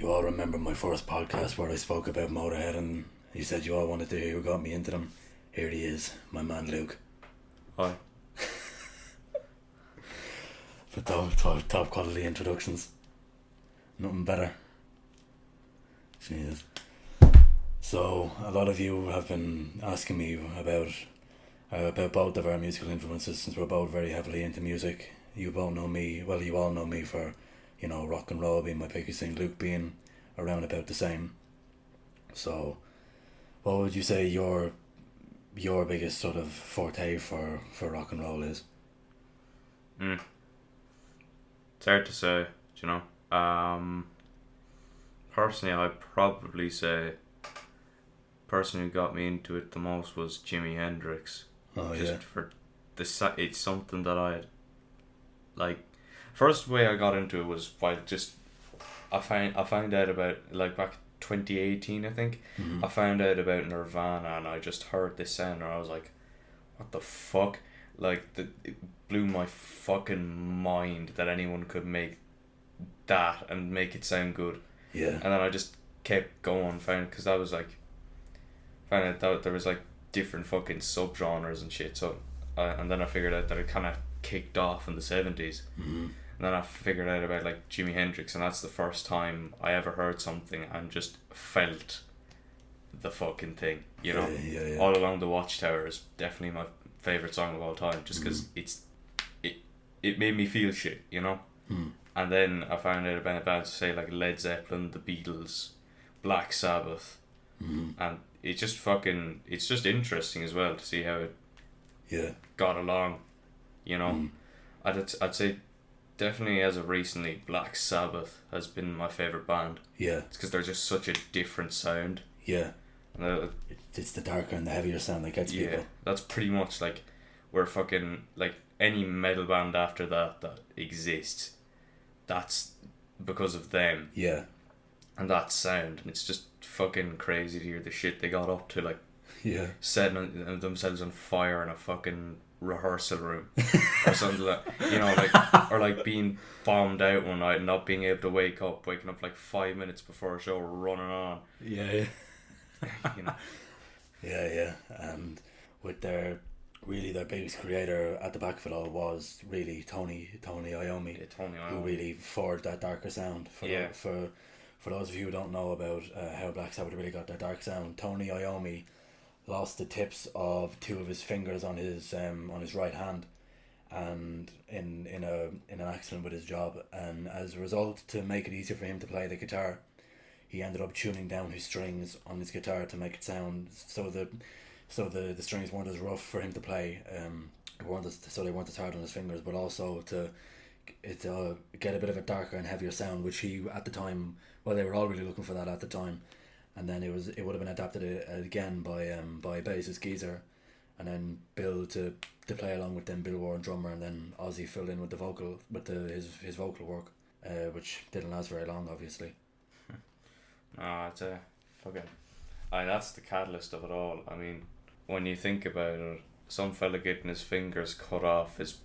You all remember my first podcast where I spoke about Motorhead and you said you all wanted to hear who got me into them. Here he is, my man Luke. Hi. For top quality introductions. Nothing better. Jesus. So, a lot of you have been asking me about both of our musical influences, since we're both very heavily into music. You all know me for, rock and roll being my biggest thing, Luke being around about the same. So, what would you say your biggest sort of forte for rock and roll is? It's hard to say, personally, I'd probably say person who got me into it the most was Jimi Hendrix. Oh, just yeah. for it's something that I like. First way I got into it was by I found out about, like, back 2018, I think. Mm-hmm. I found out about Nirvana and I just heard this sound and I was like, what the fuck? Like, it blew my fucking mind that anyone could make that and make it sound good. Yeah. And then I just kept going, found out that there was like different fucking subgenres and shit. So, and then I figured out that it kind of kicked off in the 70s. Mm-hmm. And then I figured out about, like, Jimi Hendrix, and that's the first time I ever heard something and just felt the fucking thing, Yeah. All Along the Watchtower is definitely my favourite song of all time, just because it made me feel shit, Mm. And then I found out about bands, say, like Led Zeppelin, the Beatles, Black Sabbath, and it's just interesting as well to see how it got along, I'd say definitely as of recently, Black Sabbath has been my favourite band. Yeah. It's because they're just such a different sound. Yeah. And It's the darker and the heavier sound that gets people. That's pretty much like where fucking, like, any metal band after that exists, that's because of them. Yeah. And that sound, and it's just fucking crazy to hear the shit they got up to, like, setting themselves on fire in a fucking rehearsal room or something like, or like being bombed out one night and not being able to waking up like 5 minutes before a show, running on. Yeah. Yeah. And with their biggest creator at the back of it all was really Tony Iommi. Yeah, Tony Iommi. Who really forged that darker sound. For those of you who don't know about how Black Sabbath really got their dark sound, Tony Iommi lost the tips of two of his fingers on his right hand, and in an accident with his job, and as a result, to make it easier for him to play the guitar, he ended up tuning down his strings on his guitar to make it sound so the strings weren't as rough for him to play, they weren't as hard on his fingers, but also to get a bit of a darker and heavier sound, which he at the time, they were all really looking for that at the time. And then it would have been adapted again by bassist Geezer, and then Bill to play along with them, Bill Warren drummer, and then Ozzy filled in with the vocal, with his vocal work, which didn't last very long, obviously. It's a fucking, that's the catalyst of it all. I mean, when you think about it, some fella getting his fingers cut off is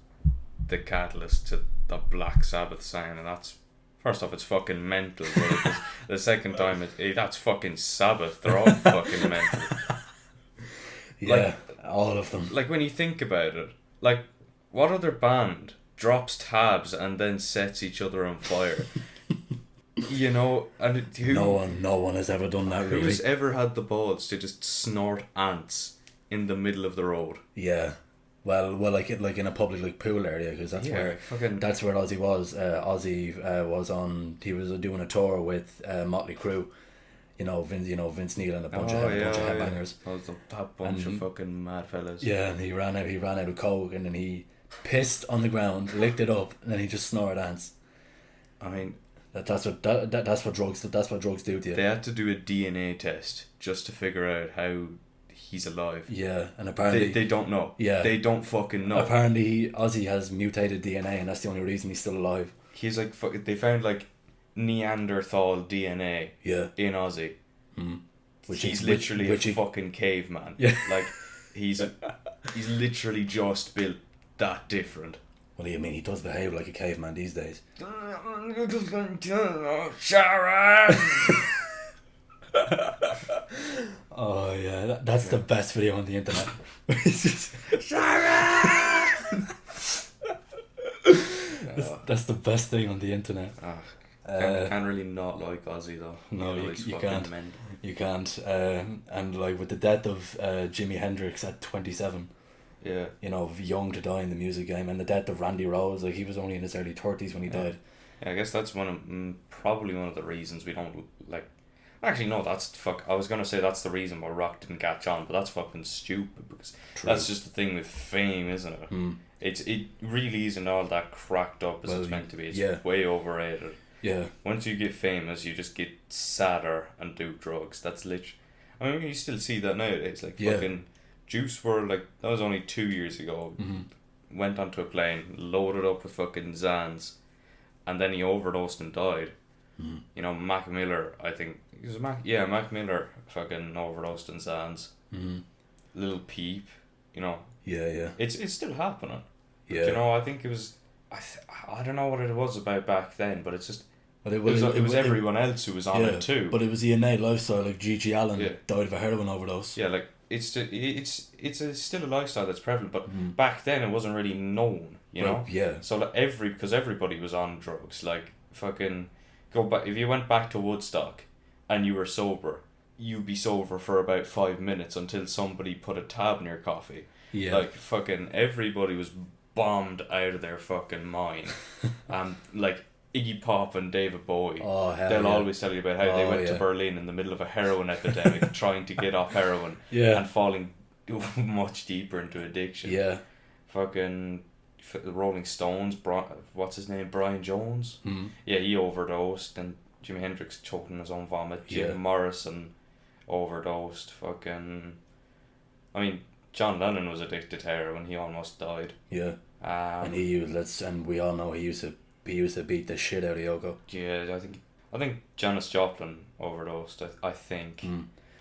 the catalyst to the Black Sabbath sound, and that's, first off, it's fucking mental, but the second time, that's fucking Sabbath. They're all fucking mental. Yeah, like, all of them. Like, when you think about it, like, what other band drops tabs and then sets each other on fire? And no one has ever done that, really. Who's ever had the balls to just snort ants in the middle of the road? Yeah. Well, like in a public, like, pool area, because that's where Ozzy was. He was doing a tour with Motley Crue, Vince Neil and a bunch of headbangers. That bunch of fucking mad fellas. Yeah, and he ran out of coke, and then he pissed on the ground, licked it up, and then he just snorted ants. I mean, that's what drugs do to you. They had to do a DNA test just to figure out how he's alive. Yeah, and apparently they don't know. Yeah, they don't fucking know. Apparently Ozzy has mutated DNA, and that's the only reason he's still alive. He's like, they found like Neanderthal DNA. Yeah. In Ozzy. He's literally a fucking caveman. Yeah. Like, he's literally just built that different. Well, I mean, he does behave like a caveman these days. Sharon! Oh yeah, that's the best video on the internet. Sharon! That's the best thing on the internet. Can't really not like Ozzy though. No, you can't. Mental. You can't. And like with the death of Jimi Hendrix at 27. Yeah. You know, young to die in the music game, and the death of Randy Rhoads, like he was only in his early 30s when he died. Yeah, I guess that's probably one of the reasons we don't like. Actually, no, I was gonna say that's the reason why rock didn't catch on, but that's fucking stupid because that's just the thing with fame, isn't it? It really isn't all that cracked up as it's meant to be. It's way overrated. Yeah. Once you get famous, you just get sadder and do drugs. That's literally. I mean, you still see that nowadays. Like fucking Juice WRLD, like that was only 2 years ago. Went onto a plane, loaded up with fucking Xans, and then he overdosed and died. You know, Mac Miller, I think it was Mac Miller fucking overdosed on Xans. Lil Peep, you know. Yeah. It's still happening. Yeah. But, you know, I think it was. I don't know what it was about back then, but it's just. But it was everyone else who was on it too. But it was the innate lifestyle. Like Gigi Allen died of a heroin overdose. Yeah, like it's still a lifestyle that's prevalent, but back then it wasn't really known. You know. Yeah. So like because everybody was on drugs, like fucking. Go back if you went back to Woodstock and you were sober, you'd be sober for about 5 minutes until somebody put a tab in your coffee. Yeah. Like fucking everybody was bombed out of their fucking mind. Like Iggy Pop and David Bowie, they'll always tell you about how they went to Berlin in the middle of a heroin epidemic trying to get off heroin and falling much deeper into addiction. Yeah. Fucking the Rolling Stones, what's his name, Brian Jones? Yeah, he overdosed, and Jimi Hendrix choked on his own vomit. Jim Morrison overdosed. Fucking, I mean, John Lennon was addicted to heroin. He almost died. Yeah. And we all know he used to beat the shit out of Yoko. Yeah, I think Janis Joplin overdosed. I think.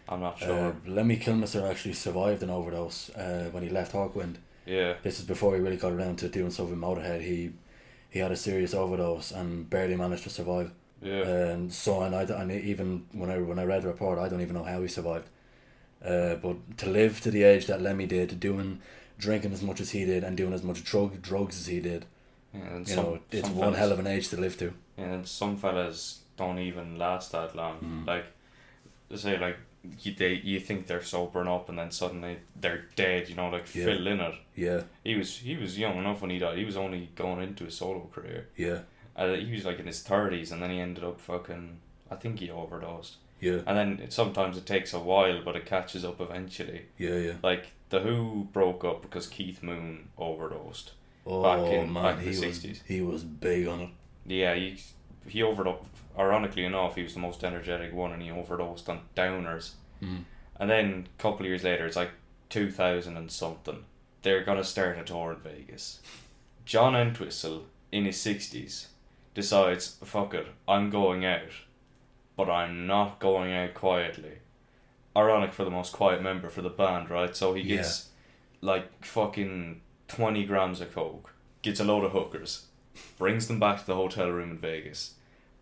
I'm not sure. Lemmy Kilmister actually survived an overdose when he left Hawkwind. Yeah. This is before he really got around to doing stuff with Motorhead. He had a serious overdose and barely managed to survive. Yeah. And even when I read the report, I don't even know how he survived. But to live to the age that Lemmy did, drinking as much as he did and doing as much drugs as he did, it's one hell of an age to live to. Yeah, and some fellas don't even last that long. Like, say like. You think they're sobering up and then suddenly they're dead, you know, like Phil Lynott. Yeah. He was young enough when he died. He was only going into his solo career. Yeah. He was like in his 30s and then he ended up fucking, I think he overdosed. Yeah. And then sometimes it takes a while but it catches up eventually. Yeah. Like The Who broke up because Keith Moon overdosed. Back in the 60s. He was big on it. Yeah, he overdosed. Ironically enough, he was the most energetic one and he overdosed on downers. And then a couple of years later, it's like 2000 and something, they're going to start a tour in Vegas. John Entwistle, in his 60s, decides, fuck it, I'm going out, but I'm not going out quietly. Ironic for the most quiet member for the band, right? So he gets like fucking 20 grams of coke, gets a load of hookers, brings them back to the hotel room in Vegas,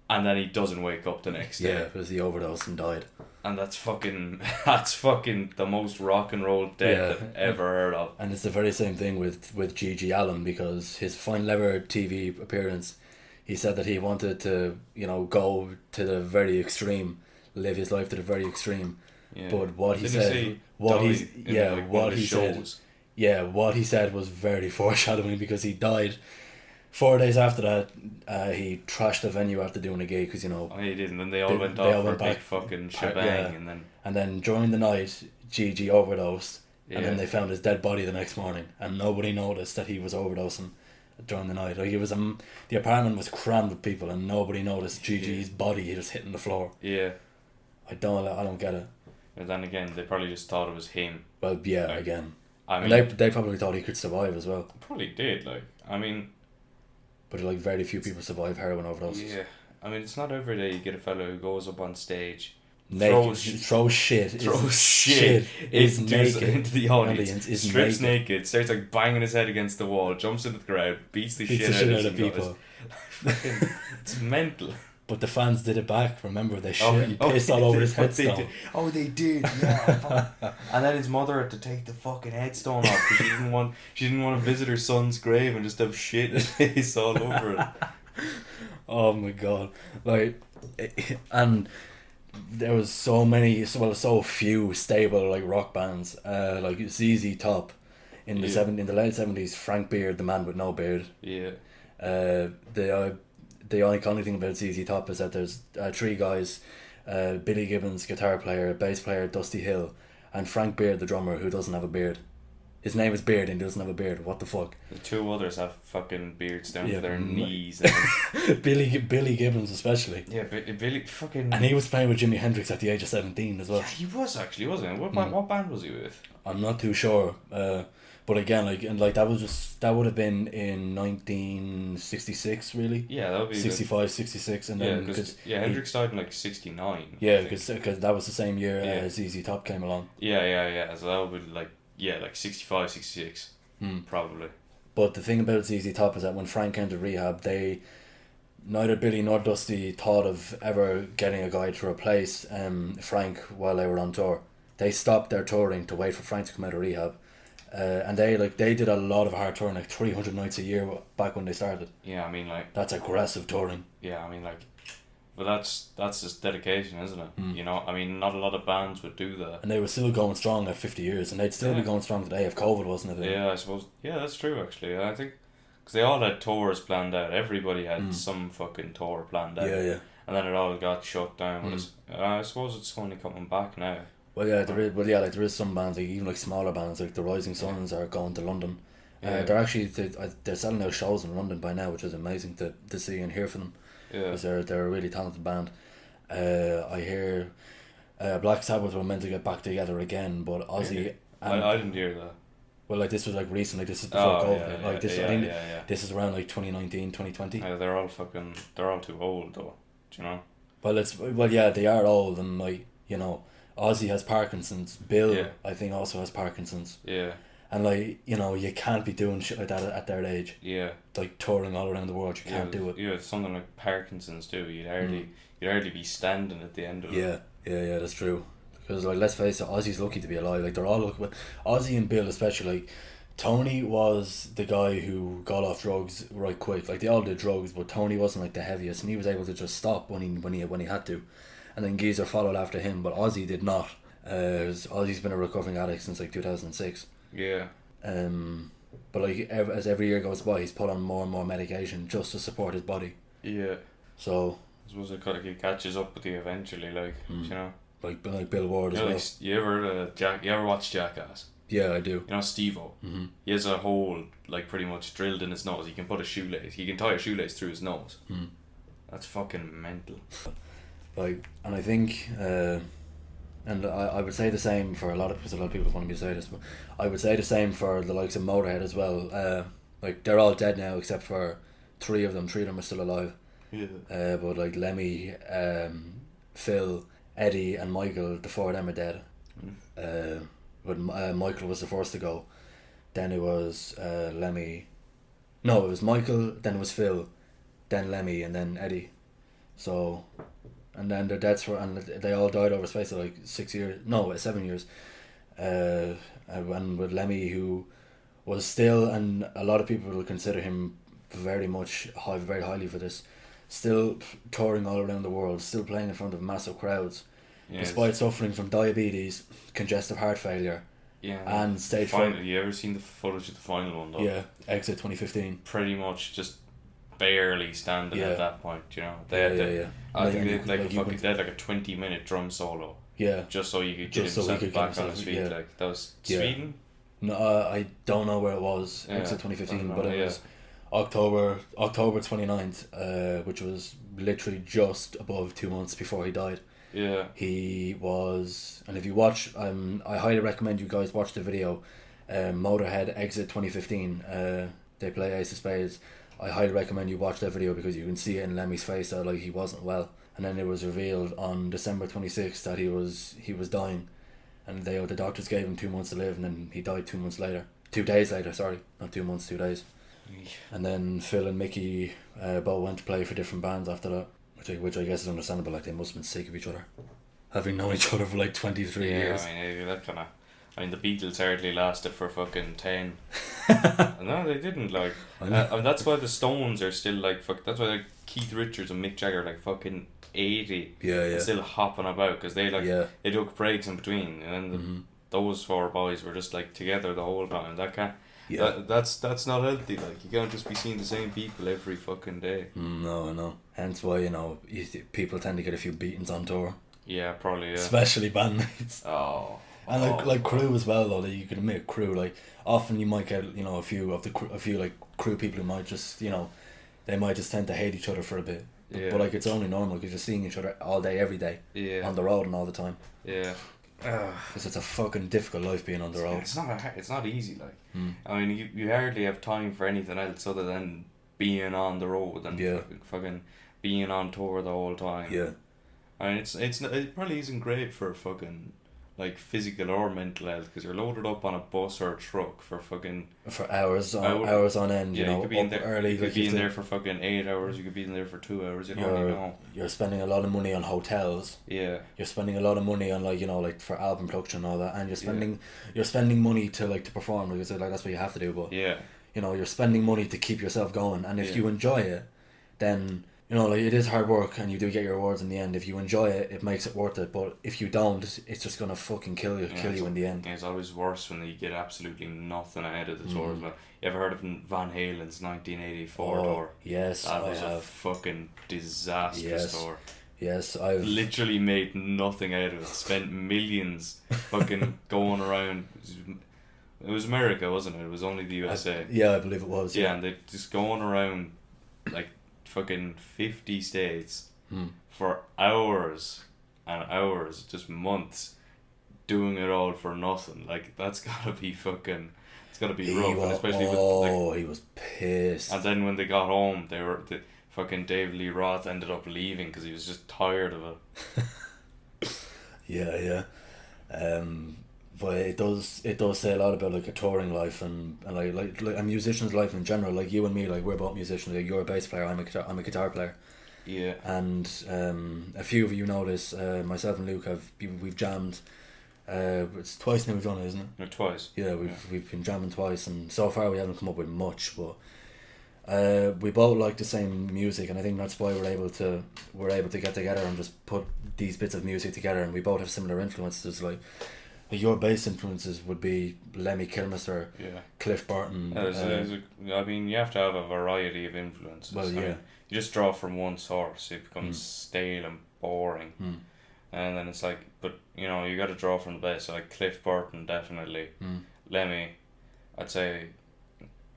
and then he doesn't wake up the next day. Yeah, because he overdosed and died. And that's fucking the most rock and roll death I've ever heard of. And it's the very same thing with Gigi Allen, because his final ever TV appearance, he said that he wanted to, go to the very extreme, live his life to the very extreme. Yeah. But what he said was very foreshadowing, because he died 4 days after that. He trashed the venue after doing a gig, because he didn't. And they all went off for a big fucking shebang, and then during the night Gigi overdosed, and then they found his dead body the next morning, and nobody noticed that he was overdosing during the night. Like, it was the apartment was crammed with people, and nobody noticed Gigi's body just hitting the floor. Yeah, I don't get it. And then again, they probably just thought it was him. Well, yeah, again. I mean, and they probably thought he could survive as well. Probably did, But very few people survive heroin overdoses. Yeah, I mean, it's not every day you get a fellow who goes up on stage, throws shit is naked into the audience, is strips naked, starts like banging his head against the wall, jumps into the crowd, beats the shit out of people. It's mental. But the fans did it back. Remember, they pissed all over his headstone. They did. Yeah. And then his mother had to take the fucking headstone off because she didn't want to visit her son's grave and just have shit and piss all over it. Oh my god! Like, and there was so few stable like rock bands. Like ZZ Top in the in the late 70s. Frank Beard, the man with no beard. Yeah. The iconic thing about ZZ Top is that there's three guys, Billy Gibbons, guitar player, bass player, Dusty Hill, and Frank Beard, the drummer, who doesn't have a beard. His name is Beard and he doesn't have a beard. What the fuck? The two others have fucking beards down to their knees. Billy Gibbons especially. Yeah, Billy fucking... And he was playing with Jimi Hendrix at the age of 17 as well. Yeah, he was actually, wasn't he? What band was he with? I'm not too sure. But again, that would have been in 1966, really. Yeah, that would be 65, 66, and then because Hendrix died in like 69. Yeah, because that was the same year as ZZ Top came along. Yeah. So that would be like 65, 66, probably. But the thing about ZZ Top is that when Frank entered rehab, neither Billy nor Dusty thought of ever getting a guy to replace Frank while they were on tour. They stopped their touring to wait for Frank to come out of rehab. And they did a lot of hard touring, like 300 nights a year back when they started. Yeah, I mean, like... That's aggressive touring. Yeah, I mean, like... But that's just dedication, isn't it? You know, I mean, not a lot of bands would do that. And they were still going strong at 50 years, and they'd still be going strong today if COVID wasn't a thing. Yeah, I suppose... Yeah, that's true, actually. I think... Because they all had tours planned out. Everybody had some fucking tour planned out. Yeah. And then it all got shut down. I suppose it's only coming back now. Well, yeah, there is some bands, like even like smaller bands, like the Rising Suns are going to London. They're actually they're selling out shows in London by now, which is amazing to see and hear from them. Yeah, because they're a really talented band. I hear Black Sabbath were meant to get back together again, but Ozzy. I didn't hear that. Well, like this was like recently. This is before COVID. This is around like 2019, 2020. They're all too old though. Do you know? Well, they are old, and like Ozzy has Parkinson's. Bill, I think, also has Parkinson's. Yeah. And like you can't be doing shit like that at their age. Yeah. Like touring all around the world, you can't do it. Yeah, something like Parkinson's too. You'd hardly be standing at the end of it. Yeah, that's true. Because like let's face it, Ozzy's lucky to be alive. Like they're all lucky, but Ozzy and Bill especially. Like Tony was the guy who got off drugs right quick. Like they all did drugs, but Tony wasn't like the heaviest, and he was able to just stop when he had to. And then Geezer followed after him, but Ozzy did not. Ozzy's been a recovering addict since like 2006. Yeah. But like as every year goes by, he's put on more and more medication just to support his body. Yeah. So I suppose it catches up with you eventually, like you know. Like Bill Ward as well. Like, you ever watch Jackass? Yeah, I do. You know Steve-O? Mm-hmm. He has a hole like pretty much drilled in his nose. He can tie a shoelace through his nose. That's fucking mental. Like, and I think, and I would say the same for because a lot of people want me to say this, but I would say the same for the likes of Motorhead as well. Like they're all dead now except for three of them. Three of them are still alive. Yeah. But like Lemmy, Phil, Eddie, and Michael, the four of them are dead. But Michael was the first to go. Then it was Lemmy. No, it was Michael. Then it was Phil. Then Lemmy, and then Eddie. So. And then their deaths and they all died over a space of like 7 years. And with Lemmy, who was still, and a lot of people will consider him very highly for this, still touring all around the world, still playing in front of massive crowds, despite suffering from diabetes, congestive heart failure, and stage 4. You ever seen the footage of the final one though? Yeah, Exit 2015. Pretty much just barely standing at that point, you know. They had they had like a 20-minute drum solo. Yeah. Just so you could get himself back on his feet. Yeah. Like that was Sweden? No, I don't know where it was. Exit 2015, but it was October 29th, which was literally just above 2 months before he died. Yeah. He was, and if you watch, I highly recommend you guys watch the video, Motorhead Exit 2015. They play Ace of Spades. I highly recommend you watch that video because you can see it in Lemmy's face that like he wasn't well. and then it was revealed on December 26th that he was dying, and the doctors gave him 2 months to live, and then he died 2 months later. 2 days later, sorry, not 2 months, 2 days. And then Phil and Mickey both went to play for different bands after that, which I guess is understandable. Like, they must have been sick of each other, having known each other for like 23 years. I mean, the Beatles hardly lasted for fucking 10. No, they didn't. Like, that's why the Stones are still like that's why like Keith Richards and Mick Jagger are like fucking 80. And still hopping about, because they they took breaks in between, and those four boys were just like together the whole time. That can't. That's not healthy. Like, you can't just be seeing the same people every fucking day. No, I know. Hence why, people tend to get a few beatings on tour. Yeah, probably. Yeah. Especially bandmates. Oh. And like crew as well, though. That you can admit, crew, like, often you might get a few like crew people who might just they might just tend to hate each other for a bit. But like, it's only normal because you're seeing each other all day, every day. Yeah. On the road and all the time. Yeah. Because it's a fucking difficult life being on the road. It's not easy. Like, I mean, you hardly have time for anything else other than being on the road and fucking being on tour the whole time. Yeah. I mean, it probably isn't great for fucking like physical or mental health, because you're loaded up on a bus or a truck for hours on end. You could be in there early. You could be in there for fucking 8 hours. You could be in there for 2 hours. You don't really know. You're spending a lot of money on hotels. Yeah. You're spending a lot of money on like for album production and all that, and you're spending money to perform, because like that's what you have to do. But you're spending money to keep yourself going, and if you enjoy it, then like, it is hard work, and you do get your rewards in the end. If you enjoy it, it makes it worth it. But if you don't, it's just gonna fucking kill you in the end. It's always worse when you get absolutely nothing out of the tour. You ever heard of Van Halen's 1984 tour? Yes, that was a fucking disastrous tour. Yes, I've literally made nothing out of it. Spent millions fucking going around. It was America, wasn't it? It was only the USA. I believe it was. Yeah, and they just going around like fucking 50 states for hours and hours, just months, doing it all for nothing. Like, that's gotta be fucking, it's gotta be rough, and especially with he was pissed. And then when they got home, fucking Dave Lee Roth ended up leaving because he was just tired of it. yeah. But it does say a lot about like a touring life and like a musician's life in general. Like, you and me, like, we're both musicians. Like, you're a bass player, I'm a guitar player. Yeah. And a few of you know this. Myself and Luke we've jammed. It's twice now we've done it, isn't it? No, twice. Yeah, we've been jamming twice, and so far we haven't come up with much, but we both like the same music, and I think that's why we're able to get together and just put these bits of music together, and we both have similar influences. Like your bass influences would be Lemmy Kilmister, Cliff Burton. I mean, you have to have a variety of influences. Well, you just draw from one source, it becomes stale and boring. And then it's like, but you got to draw from the best. So like Cliff Burton, definitely. Lemmy, I'd say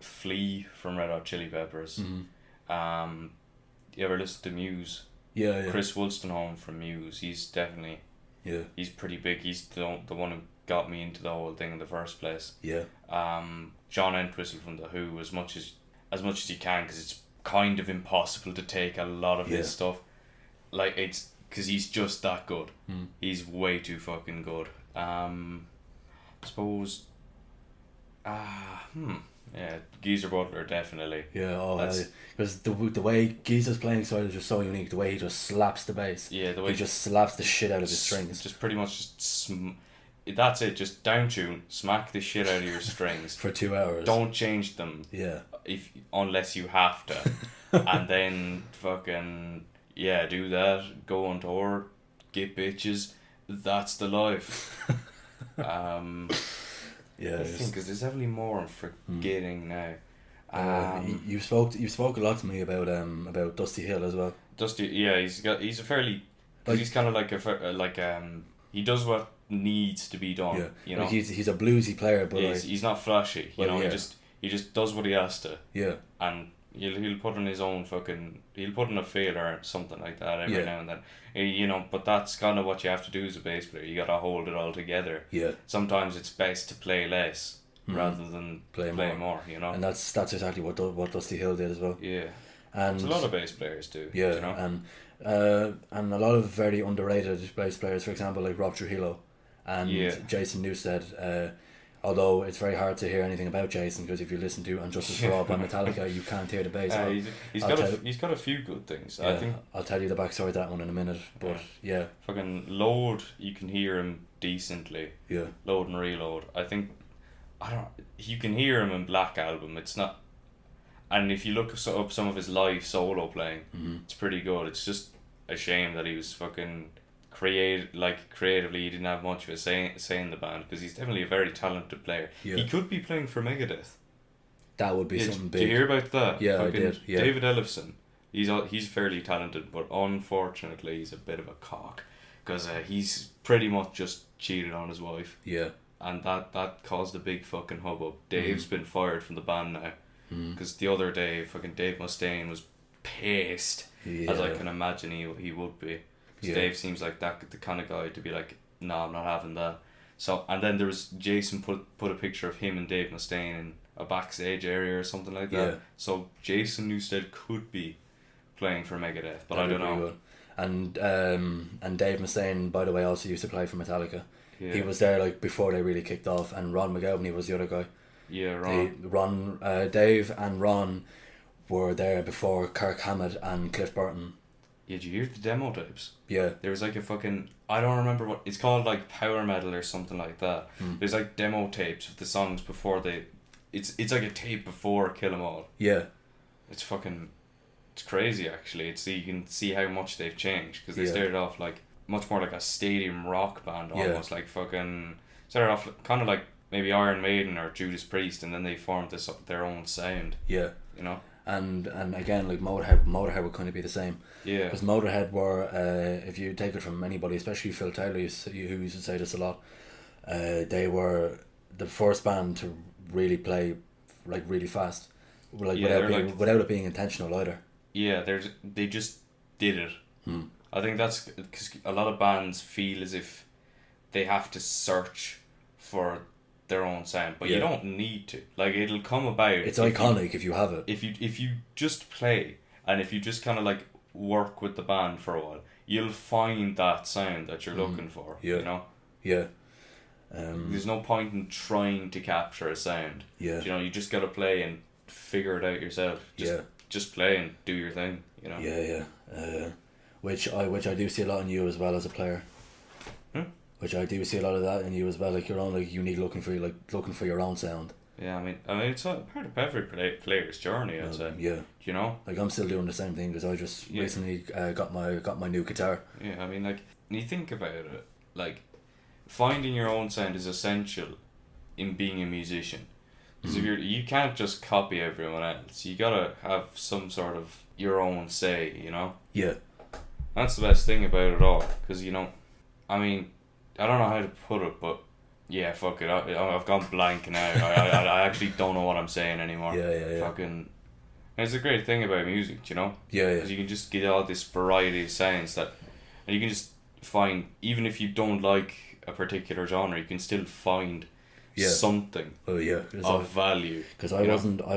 Flea from Red Hot Chili Peppers. You ever listen to Muse? Yeah. Chris Wolstenholme from Muse, he's definitely... Yeah. He's pretty big. He's the one who got me into the whole thing in the first place. Yeah. John Entwistle from The Who, as much as you can, because it's kind of impossible to take a lot of his stuff. Like, it's because he's just that good. He's way too fucking good. I suppose. Yeah, Geezer Butler, definitely. Yeah, because the way Geezer's playing style is just so unique. The way he just slaps the bass. Yeah, the way he just slaps the shit out of his strings. Just pretty much that's it. Just down tune, smack the shit out of your strings for 2 hours. Don't change them. Yeah. Unless you have to, and then fucking do that. Go on tour, get bitches. That's the life. Yeah, I think because there's definitely more I'm forgetting now. You spoke a lot to me about Dusty Hill as well. Dusty, he's a fairly, he's kind of like he does what needs to be done. Yeah, like he's a bluesy player, but he's not flashy. He just does what he has to. Yeah, and he'll put in his own he'll put in a failure or something like that every now and then. But that's kind of what you have to do as a bass player. You gotta hold it all together. Yeah. Sometimes it's best to play less rather than play more. And that's exactly what Dusty Hill did as well. Yeah. And a lot of bass players do. Yeah. And a lot of very underrated bass players, for example, like Rob Trujillo and Jason Newsted. Although it's very hard to hear anything about Jason, because if you listen to And Justice for All by Metallica, you can't hear the bass. He's got a few good things. Yeah, I think I'll tell you the backstory of that one in a minute. But yeah, fucking Load, you can hear him decently. Yeah. Load and Reload. You can hear him in Black Album. It's not. And if you look up some of his live solo playing, it's pretty good. It's just a shame that he was fucking creatively he didn't have much of a say in the band, because he's definitely a very talented player. He could be playing for Megadeth. That would be something big. Did you hear about that? Yeah, I did. Yeah. David Ellefson, he's fairly talented, but unfortunately he's a bit of a cock, because he's pretty much just cheated on his wife. Yeah. And that caused a big fucking hubbub. Dave's been fired from the band now, because the other day fucking Dave Mustaine was pissed, as I can imagine he would be. Dave seems like the kind of guy to be like, no, I'm not having that. So, and then there was Jason put a picture of him and Dave Mustaine in a backstage area or something like that. Yeah. So Jason Newsted could be playing for Megadeth, but I don't know. And Dave Mustaine, by the way, also used to play for Metallica. Yeah. He was there like before they really kicked off, and Ron McGovney was the other guy. Yeah, Ron. Dave and Ron were there before Kirk Hammett and Cliff Burton. Yeah, did you hear the demo tapes? Yeah. There was like a fucking, I don't remember what it's called, like power metal or something like that. There's like demo tapes of the songs before it's like a tape before Kill 'Em All. Yeah. It's crazy actually. You can see how much they've changed, because they started off like much more like a stadium rock band almost, like fucking started off kind of like maybe Iron Maiden or Judas Priest, and then they formed their own sound. Yeah. You know? And again, like Motorhead would kind of be the same. Yeah. Because Motorhead were, if you take it from anybody, especially Phil Taylor, who used to say this a lot, they were the first band to really play like really fast, without it being intentional either. Yeah, they just did it. I think that's because a lot of bands feel as if they have to search for their own sound, but you don't need to. Like, it'll come about. It's iconic if you have it. If you just play, and if you just kind of like work with the band for a while, you'll find that sound that you're looking for. Yeah. You know. Yeah. There's no point in trying to capture a sound. Yeah. You know, you just gotta play and figure it out yourself. Just play and do your thing. You know. Yeah. Which I do see a lot in you as well as a player. Which I do see a lot of that in you as well, like your own, like unique looking for your own sound. Yeah, I mean it's a part of every player's journey, I'd say. Yeah. You know? Like, I'm still doing the same thing, because I just recently got my new guitar. Yeah, I mean, like, when you think about it, like, finding your own sound is essential in being a musician. Because if you can't just copy everyone else, you gotta have some sort of your own say, you know? Yeah. That's the best thing about it all, because, you know, I mean, I don't know how to put it, but yeah, fuck it. I've gone blank now. I actually don't know what I'm saying anymore. Yeah. Fucking, it's a great thing about music, you know? Yeah. Because you can just get all this variety of sounds and you can just find, even if you don't like a particular genre, you can still find something of value. Because I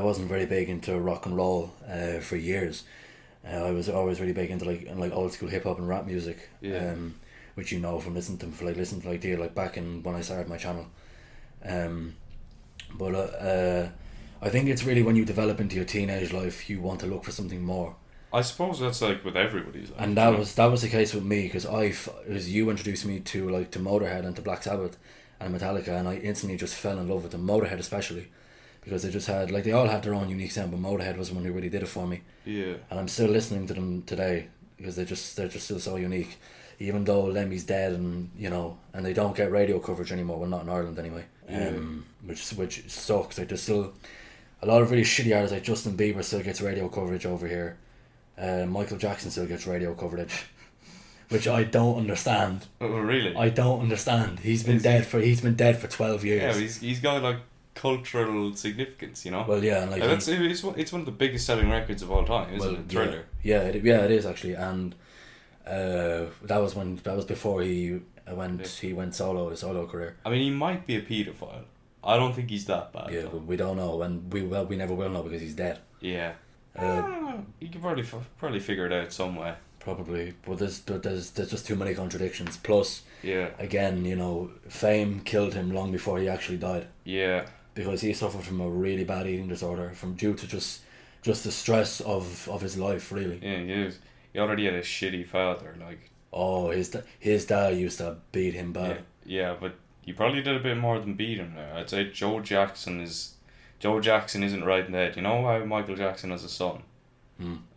wasn't very big into rock and roll for years. I was always really big into like old school hip hop and rap music. Yeah. Which you know from listening to back in when I started my channel. But I think it's really when you develop into your teenage life, you want to look for something more. I suppose that's like with everybody's life. And that was the case with me, because you introduced me to Motorhead and to Black Sabbath and Metallica, and I instantly just fell in love with them, Motorhead especially, because they just had, like, they all had their own unique sound, but Motorhead was the one who really did it for me. Yeah. And I'm still listening to them today, because they're just still so unique. Even though Lemmy's dead, and you know, and they don't get radio coverage anymore. Well, not in Ireland anyway. Which sucks. Like, there's still a lot of really shitty artists. Like Justin Bieber still gets radio coverage over here. Michael Jackson still gets radio coverage, which I don't understand. Oh, really? I don't understand. He's been dead for 12 years. Yeah, he's got like cultural significance, you know. Well, yeah, and like it's one of the biggest selling records of all time, isn't it? Thriller. Yeah, it is actually, and. That was before he went solo, his solo career. I mean, he might be a paedophile. I don't think he's that bad. Yeah, but we don't know, and we never will know, because he's dead. Yeah. You can probably figure it out some way. Probably, but there's just too many contradictions. Plus, again, you know, fame killed him long before he actually died. Yeah. Because he suffered from a really bad eating disorder due to just the stress of his life, really. Yeah, he already had a shitty father, like. Oh, his dad used to beat him bad. Yeah, but he probably did a bit more than beat him now. I'd say Joe Jackson isn't right in the head. You know how Michael Jackson has a son?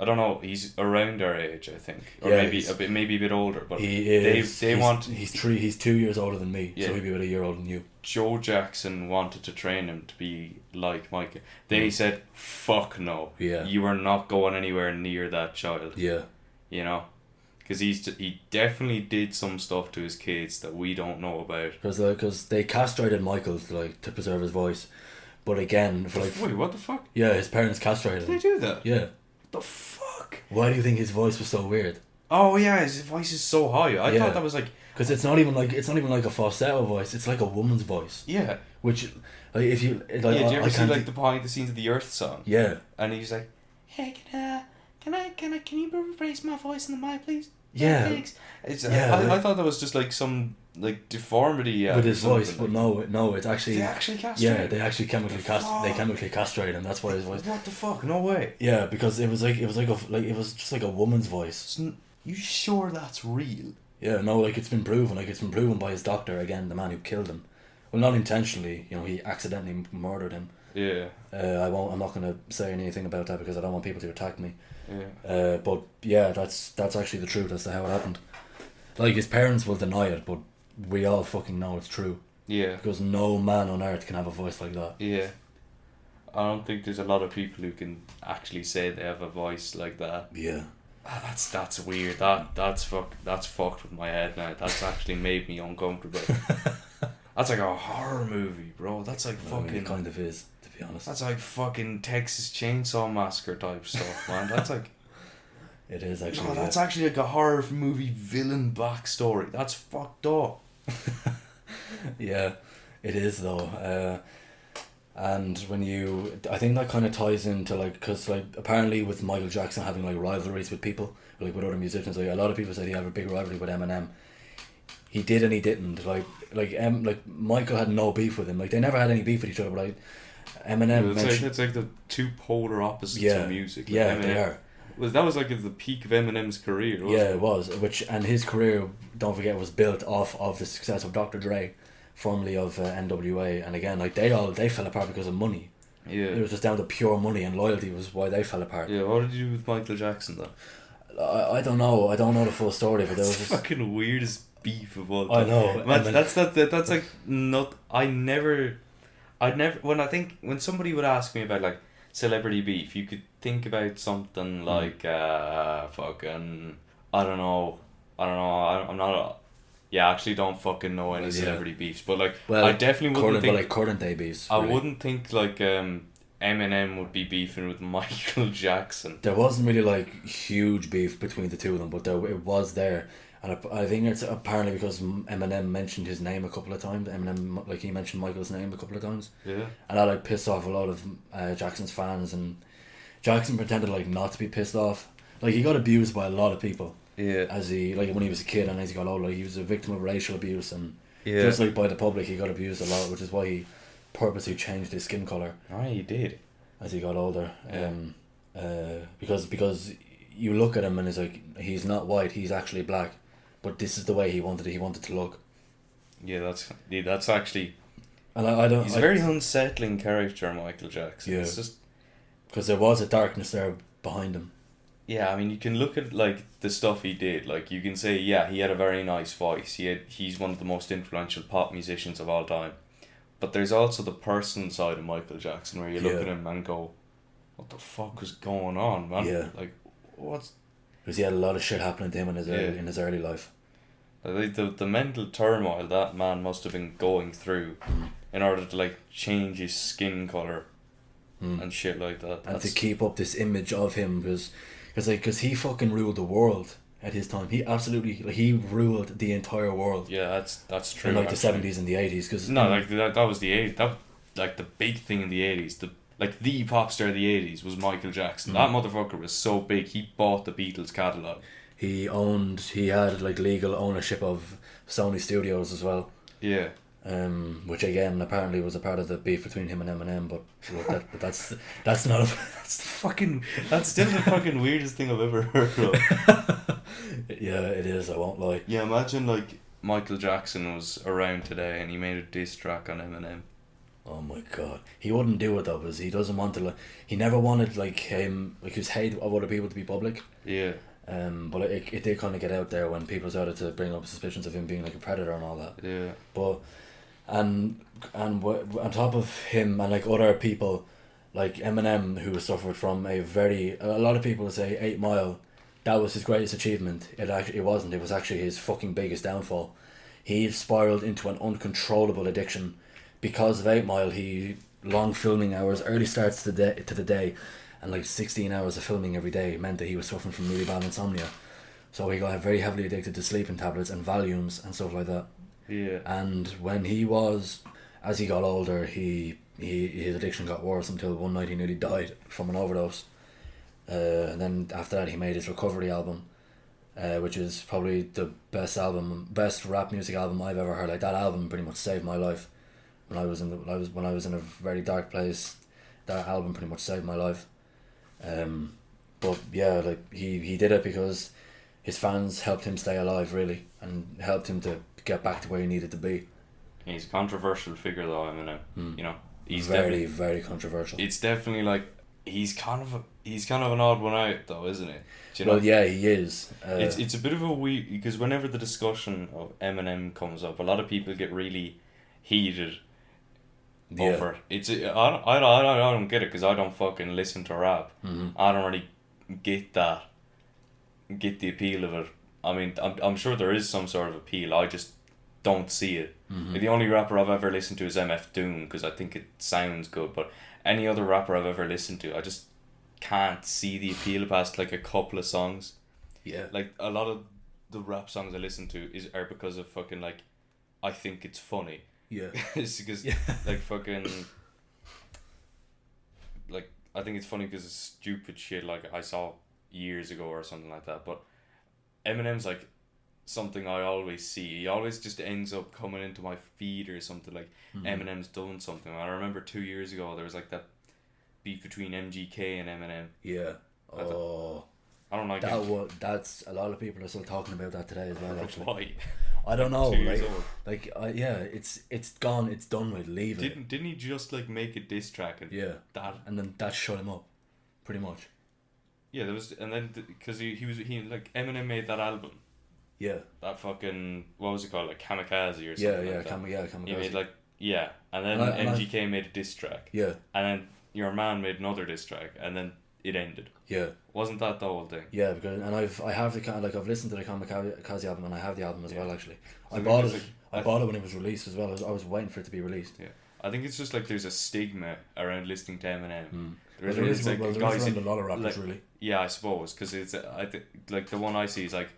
I don't know. He's around our age, I think, or maybe a bit older. But he is. He's 2 years older than me, so he'd be about a year older than you. Joe Jackson wanted to train him to be like Michael. They said, "Fuck no. Yeah. You are not going anywhere near that child." Yeah. You know, because he definitely did some stuff to his kids that we don't know about. Because they castrated Michael to preserve his voice, but again wait, what the fuck? Yeah, his parents castrated him. Did they do that? Yeah. The fuck? Why do you think his voice was so weird? Oh yeah, his voice is so high. I thought that was like, because it's not even like a falsetto voice. It's like a woman's voice. Yeah. Which, like, if you like, did you ever see like the behind the scenes of the Earth song? Yeah. And he's like, "Hey, can you raise my voice in the mic, please?" Yeah. Thanks. I thought that was just like some like deformity with his voice, but no, it's actually they actually castrate. Yeah, they actually chemically castrate him. That's why his voice. What the fuck? No way. Yeah, because it was just like a woman's voice. You sure that's real? Yeah, no, like it's been proven. Like it's been proven by his doctor again, the man who killed him. Well, not intentionally. You know, he accidentally murdered him. Yeah. I'm not gonna say anything about that because I don't want people to attack me. Yeah. But yeah, that's actually the truth as to how it happened. Like his parents will deny it, but we all fucking know it's true. Yeah. Because no man on earth can have a voice like that. Yeah. I don't think there's a lot of people who can actually say they have a voice like that. Yeah. That's weird. That's fucked with my head now. That's actually made me uncomfortable. That's like a horror movie, bro. That's like fucking. It kind of is, to be honest. That's like fucking Texas Chainsaw Massacre type stuff, man. That's like. It is actually. No, that's actually like a horror movie villain backstory. That's fucked up. Yeah, it is though. And I think that kind of ties into because apparently with Michael Jackson having like rivalries with people, like with other musicians, like a lot of people said he had a big rivalry with Eminem. He did and he didn't. Like Michael had no beef with him. Like they never had any beef with each other. But Eminem. It's like the two polar opposites of music. Like yeah, Eminem, they are. That was like at the peak of Eminem's career. Wasn't it was. And his career, don't forget, was built off of the success of Dr. Dre, formerly of NWA, and again, like they fell apart because of money. Yeah. It was just down to pure money, and loyalty was why they fell apart. Yeah. What did you do with Michael Jackson though? I don't know. I don't know the full story, but there was fucking weirdest beef of all time. I know. Man, that's like not. I'd never. When somebody would ask me about like celebrity beef, you could think about something like fucking I don't know. I'm not. I actually don't fucking know any celebrity beefs, but like I definitely wouldn't think current day beefs. Really. I wouldn't think like Eminem would be beefing with Michael Jackson. There wasn't really like huge beef between the two of them, but it was there. And I think it's apparently because Eminem mentioned his name a couple of times. Eminem, like, he mentioned Michael's name a couple of times. Yeah. And that like pissed off a lot of Jackson's fans, and Jackson pretended like not to be pissed off. Like he got abused by a lot of people. Yeah. As he when he was a kid and as he got older, he was a victim of racial abuse, and just like by the public, he got abused a lot, which is why he purposely changed his skin color. Oh, he did. As he got older. Yeah. Because you look at him and it's like he's not white, he's actually black. But this is the way he wanted it. He wanted to look. Yeah, that's actually. And I don't. He's a very unsettling character, Michael Jackson. Yeah. It's just because there was a darkness there behind him. Yeah, I mean, you can look at like the stuff he did. Like you can say, yeah, he had a very nice voice. He's one of the most influential pop musicians of all time. But there's also the person side of Michael Jackson where you look at him and go, "What the fuck was going on, man?" Yeah. Like, what's. Because he had a lot of shit happening to him in his early life. The mental turmoil that man must have been going through in order to like change his skin colour and shit like that. And to keep up this image of him because he fucking ruled the world at his time. He absolutely he ruled the entire world. Yeah, that's true. In like the 70s and the 80s. Cause that was the 80s. That like the big thing in the 80s. The pop star of the 80s was Michael Jackson. That motherfucker was so big, he bought the Beatles catalogue. he had like legal ownership of Sony Studios as well. Yeah. Which again apparently was a part of the beef between him and Eminem, but that's not that's still the fucking weirdest thing I've ever heard of. Yeah, it is, I won't lie. Yeah, imagine like Michael Jackson was around today and he made a diss track on Eminem. Oh my god, he wouldn't do it though, because he doesn't want to. Like, he never wanted like his hate of other people to be public. Yeah. But it did kind of get out there when people started to bring up suspicions of him being like a predator and all that. Yeah. But on top of him and like other people, like Eminem, who suffered from a lot of people would say 8 Mile, that was his greatest achievement. It wasn't. It was actually his fucking biggest downfall. He spiraled into an uncontrollable addiction. Because of 8 Mile, he long filming hours, early starts to the day, and like 16 hours of filming every day meant that he was suffering from really bad insomnia. So he got very heavily addicted to sleeping tablets and Valiums and stuff like that. Yeah. And as he got older, his addiction got worse until one night he nearly died from an overdose. And then after that, he made his recovery album, which is probably the best rap music album I've ever heard. Like, that album pretty much saved my life. When I was in a very dark place, that album pretty much saved my life. But yeah, like he did it because his fans helped him stay alive, really, and helped him to get back to where he needed to be. He's a controversial figure though, Eminem. You know, he's very, very controversial. It's definitely like he's kind of an odd one out though, isn't it? Do you know? Well, yeah, he is. It's a bit of a weird, because whenever the discussion of Eminem comes up, a lot of people get really heated over it. I don't get it, because I don't fucking listen to rap. Mm-hmm. I don't really get the appeal of it. I mean, I'm sure there is some sort of appeal. I just don't see it. Mm-hmm. Like, the only rapper I've ever listened to is MF Doom, because I think it sounds good. But any other rapper I've ever listened to, I just can't see the appeal past like a couple of songs. Yeah. Like, a lot of the rap songs I listen to are because of fucking like, I think it's funny. Yeah. It's because like fucking like, I think it's funny because it's stupid shit like I saw years ago or something like that. But Eminem's like something I always see. He always just ends up coming into my feed or something, like Eminem's done something. I remember 2 years ago there was like that beef between MGK and Eminem. Yeah. I don't like that. That's a lot of people are still talking about that today as well. Actually, why? I don't know. It's gone. It's done with. Leave it. Didn't he just like make a diss track and and then that shut him up, pretty much. Yeah, there was, and then because he like Eminem made that album. Yeah. That fucking, what was it called, like Kamikaze or something. Kamikaze. He made and then MGK made a diss track. Yeah. And then your man made another diss track, and then it ended. Yeah. Wasn't that the whole thing? Yeah, because I've listened to the Kamikaze album, and I have the album as well. Actually, I bought it when it was released as well. I was waiting for it to be released. Yeah, I think it's just like there's a stigma around listening to Eminem. There is around a lot of rappers, really. Yeah, I suppose, because it's I think like the one I see is like,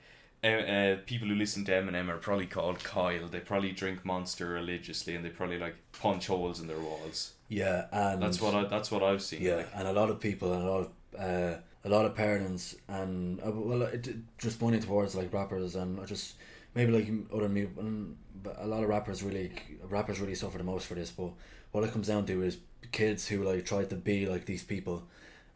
people who listen to Eminem are probably called Kyle. They probably drink Monster religiously, and they probably like punch holes in their walls. Yeah, and that's what I've seen. Yeah, like. And a lot of people and a lot of parents and just pointing towards like rappers, and just maybe like other but a lot of rappers really suffer the most for this. But what it comes down to is kids who like try to be like these people,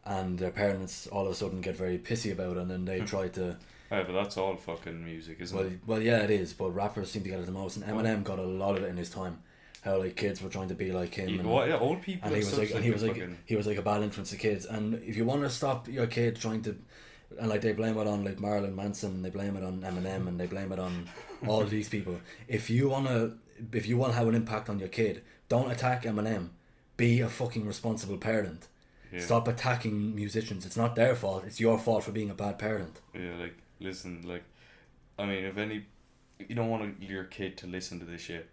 and their parents all of a sudden get very pissy about it, and then they try to. Yeah, but that's all fucking music, isn't it? Well, yeah, it is. But rappers seem to get it the most, and Eminem got a lot of it in his time. How like kids were trying to be like him, old people. And he was like a bad influence to kids. And if you want to stop your kid trying to, and like they blame it on like Marilyn Manson, they blame it on Eminem, and they blame it on all these people. If you want to have an impact on your kid, don't attack Eminem. Be a fucking responsible parent. Yeah. Stop attacking musicians. It's not their fault. It's your fault for being a bad parent. Yeah, like listen, like, I mean, you don't want your kid to listen to this shit.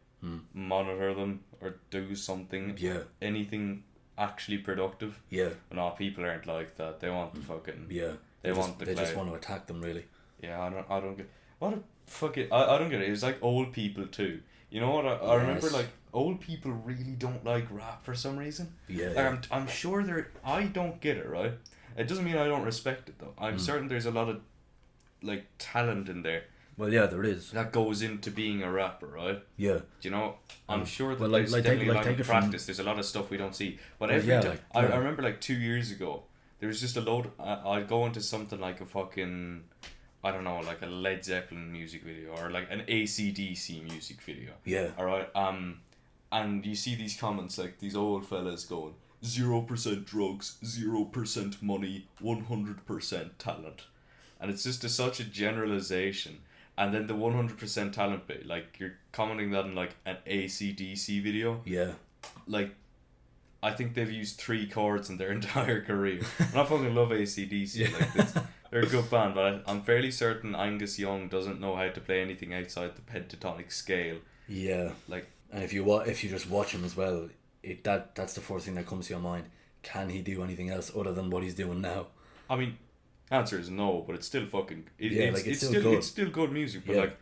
Monitor them or do something. Yeah. Anything actually productive. Yeah. But no, people aren't like that. They want the fucking. Yeah. They just want to attack them, really. Yeah, I don't get what a fucking. I don't get it. It was like old people too. You know what? I remember like old people really don't like rap for some reason. Yeah. Like, I'm sure I don't get it, right? It doesn't mean I don't respect it though. I'm certain there's a lot of like talent in there. Well, yeah, there is. That goes into being a rapper, right? Yeah. Do you know? I'm sure that well, there's definitely a lot of practice. From... There's a lot of stuff we don't see. But every time, I remember like 2 years ago, there was just a load. I'd go into something like a fucking, I don't know, like a Led Zeppelin music video or like an AC/DC music video. Yeah. Alright. And you see these comments like these old fellas going 0% drugs, 0% money, 100% talent, and it's just such a generalization. And then the 100% talent bit, like you're commenting that on like an AC/DC video. Yeah. Like, I think they've used 3 chords in their entire career. And I fucking love AC/DC. Yeah. Like, they're a good band, but I'm fairly certain Angus Young doesn't know how to play anything outside the pentatonic scale. Yeah. Like, and if you just watch him as well, that's the first thing that comes to your mind. Can he do anything else other than what he's doing now? I mean, answer is no, but it's still fucking. It's still good. It's still good music, but like,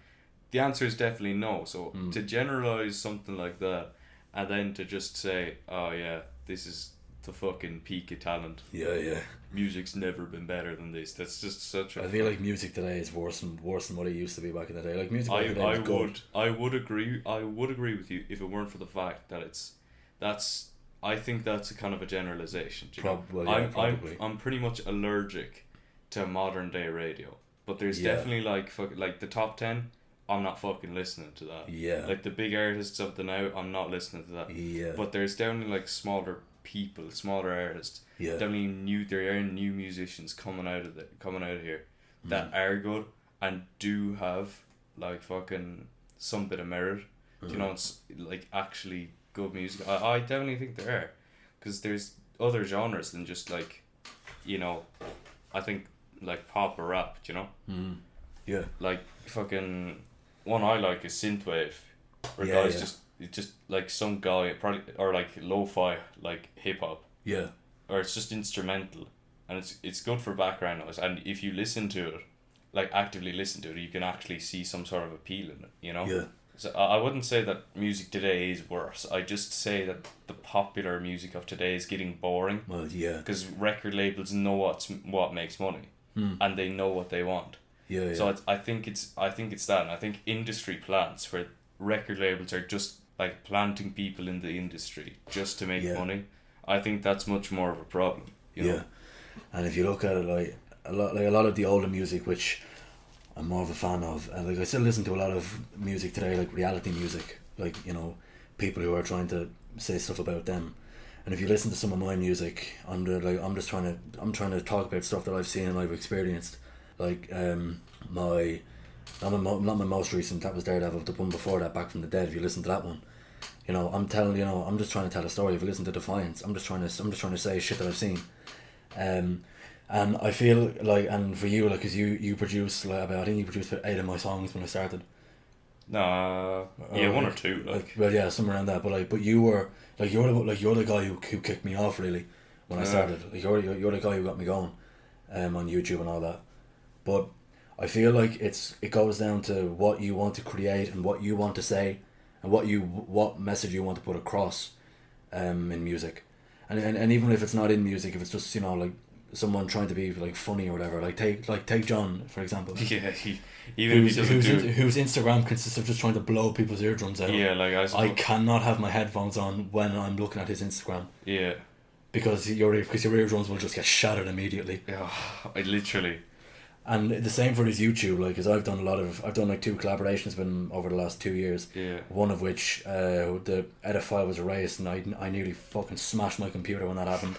the answer is definitely no. So to generalize something like that, and then to just say, oh yeah, this is the fucking peak of talent. Yeah. Music's never been better than this. That's just such a. I feel like music today is worse than what it used to be back in the day. Like music back in the day was good. I would agree with you if it weren't for the fact that I think that's a kind of a generalization. Probably. I'm pretty much allergic to modern day radio, but there's definitely like the top 10. I'm not fucking listening to that. Yeah. Like the big artists of the now, I'm not listening to that. Yeah. But there's definitely like smaller artists. Yeah. Definitely there are new musicians coming out of here that are good and do have like fucking some bit of merit. You know, it's like actually good music. I definitely think there are, because there's other genres than just like, you know, I think like pop or rap. You know. Yeah. Like fucking one I like is synthwave, where guys just like some guy probably, or like lo-fi like hip hop. Yeah. Or it's just instrumental, and it's good for background noise. And if you listen to it, like actively listen to it, you can actually see some sort of appeal in it. You know. Yeah. So I wouldn't say that music today is worse. I just say that the popular music of today is getting boring. Well, yeah. Because record labels know what makes money, and they know what they want. Yeah. So I think it's that, and I think industry plants where record labels are just like planting people in the industry just to make money. I think that's much more of a problem. You know? And if you look at it, like a lot of the older music, which I'm more of a fan of, and like I still listen to a lot of music today, like reality music, like, you know, people who are trying to say stuff about them. And if you listen to some of my music, I'm trying to talk about stuff that I've seen and I've experienced. Like not my most recent, that was Daredevil. The one before that, Back from the Dead. If you listen to that one, you know, I'm just trying to tell a story. If you listen to Defiance, I'm just trying to say shit that I've seen. And I feel like, and for you, like, cause you produce like I think you produced about 8 of my songs when I started. Nah, yeah, one or two. Like, well, yeah, somewhere around that. But you were like you're the guy who kicked me off really when I started. Like you're the guy who got me going, on YouTube and all that. But I feel like it goes down to what you want to create and what you want to say, and what message you want to put across, in music, and even if it's not in music, if it's just, you know, like someone trying to be like funny or whatever, like take John for example. Yeah, whose Instagram consists of just trying to blow people's eardrums out. Yeah, like I cannot have my headphones on when I'm looking at his Instagram. Yeah. Because your eardrums will just get shattered immediately. Yeah, I literally. And the same for his YouTube, like, because I've done like 2 collaborations with him over the last 2 years. Yeah. One of which, the edit file was erased, and I nearly fucking smashed my computer when that happened.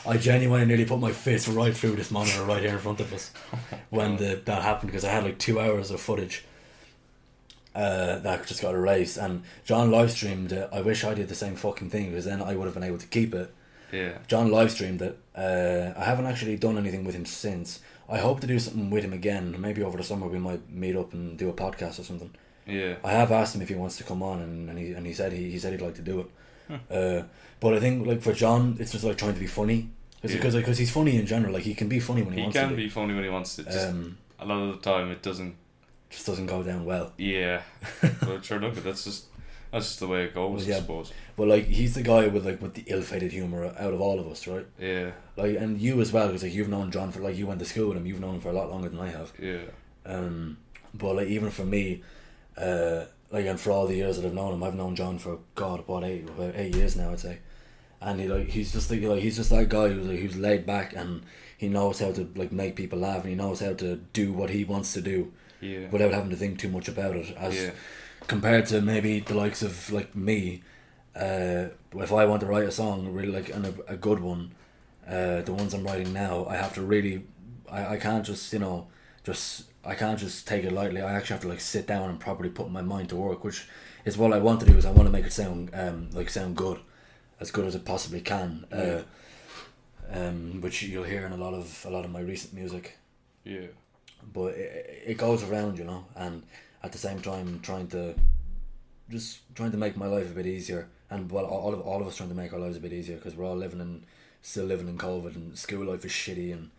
I genuinely nearly put my fist right through this monitor right here in front of us when that happened, because I had like 2 hours of footage that just got erased. And John live streamed it. I wish I did the same fucking thing, because then I would have been able to keep it. Yeah. John live streamed it. I haven't actually done anything with him since. I hope to do something with him again. Maybe over the summer we might meet up and do a podcast or something. Yeah. I have asked him if he wants to come on, and he said he'd like to do it. But I think, like, for John, it's just like trying to be funny, because he's funny in general. Like, he can be funny when he wants to. He can be funny when he wants to. Just a lot of the time it doesn't go down well. Yeah. But sure, look, that's just the way it goes, I suppose. But like, he's the guy with the ill-fated humour out of all of us, right? Yeah. Like, and you as well, because like you've known John for, like, you went to school with him. You've known him for a lot longer than I have. Yeah. But like even for me, like, and for all the years that I've known him, I've known John for God, about 8 years now, I'd say. And he's just that guy who's laid back, and he knows how to like make people laugh, and he knows how to do what he wants to do, without having to think too much about it. As compared to maybe the likes of like me, if I want to write a song really like and a good one, the ones I'm writing now, I have to really, I can't just I can't just take it lightly. I actually have to like sit down and properly put my mind to work, which is what I want to do. Is I want to make it sound sound good, as good as it possibly can. Which you'll hear in a lot of my recent music. Yeah. But it goes around, and at the same time trying to make my life a bit easier, and well, all of us trying to make our lives a bit easier, because we're all still living in COVID, and school life is shitty, and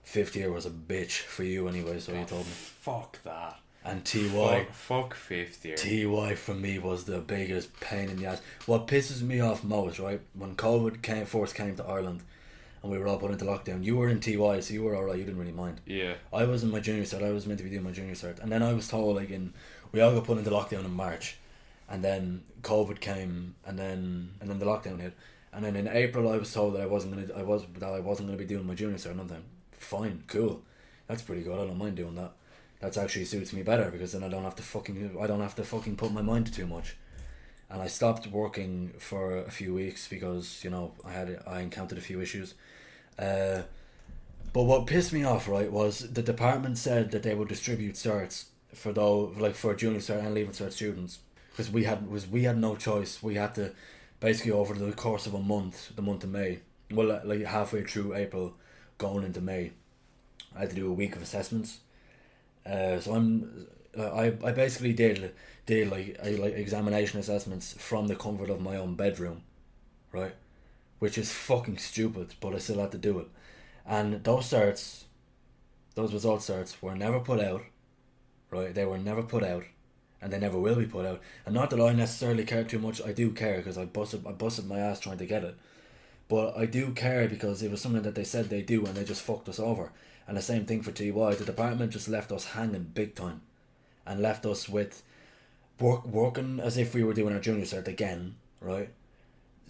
fifth year was a bitch for you anyway, so you told me. Fuck that. And TY. Fuck fifth year. TY for me was the biggest pain in the ass. What pisses me off most, right, when COVID first came to Ireland, and we were all put into lockdown, you were in TY, so you were alright, you didn't really mind. Yeah. I was in my junior cert, I was meant to be doing my junior cert, and then I was told we all got put into lockdown in March, and then COVID came, and then the lockdown hit, and then in April I was told that I wasn't gonna be doing my junior cert, and I'm like, fine, cool, that's pretty good, I don't mind doing that. That's actually suits me better, because then I don't have to fucking put my mind to too much. And I stopped working for a few weeks because I encountered a few issues. But what pissed me off, right, was the department said that they would distribute certs for junior cert and leaving cert students, because we had no choice. We had to basically, over the course of a month, the month of May, well, like halfway through April, going into May, I had to do a week of assessments. So I basically did like examination assessments from the comfort of my own bedroom, right, which is fucking stupid, but I still had to do it. And those result certs were never put out, right? They were never put out, and they never will be put out. And not that I necessarily care too much. I do care, because I busted my ass trying to get it, but I do care because it was something that they said they do, and they just fucked us over. And the same thing for TY. The department just left us hanging big time, and left us with working as if we were doing our junior cert again, right?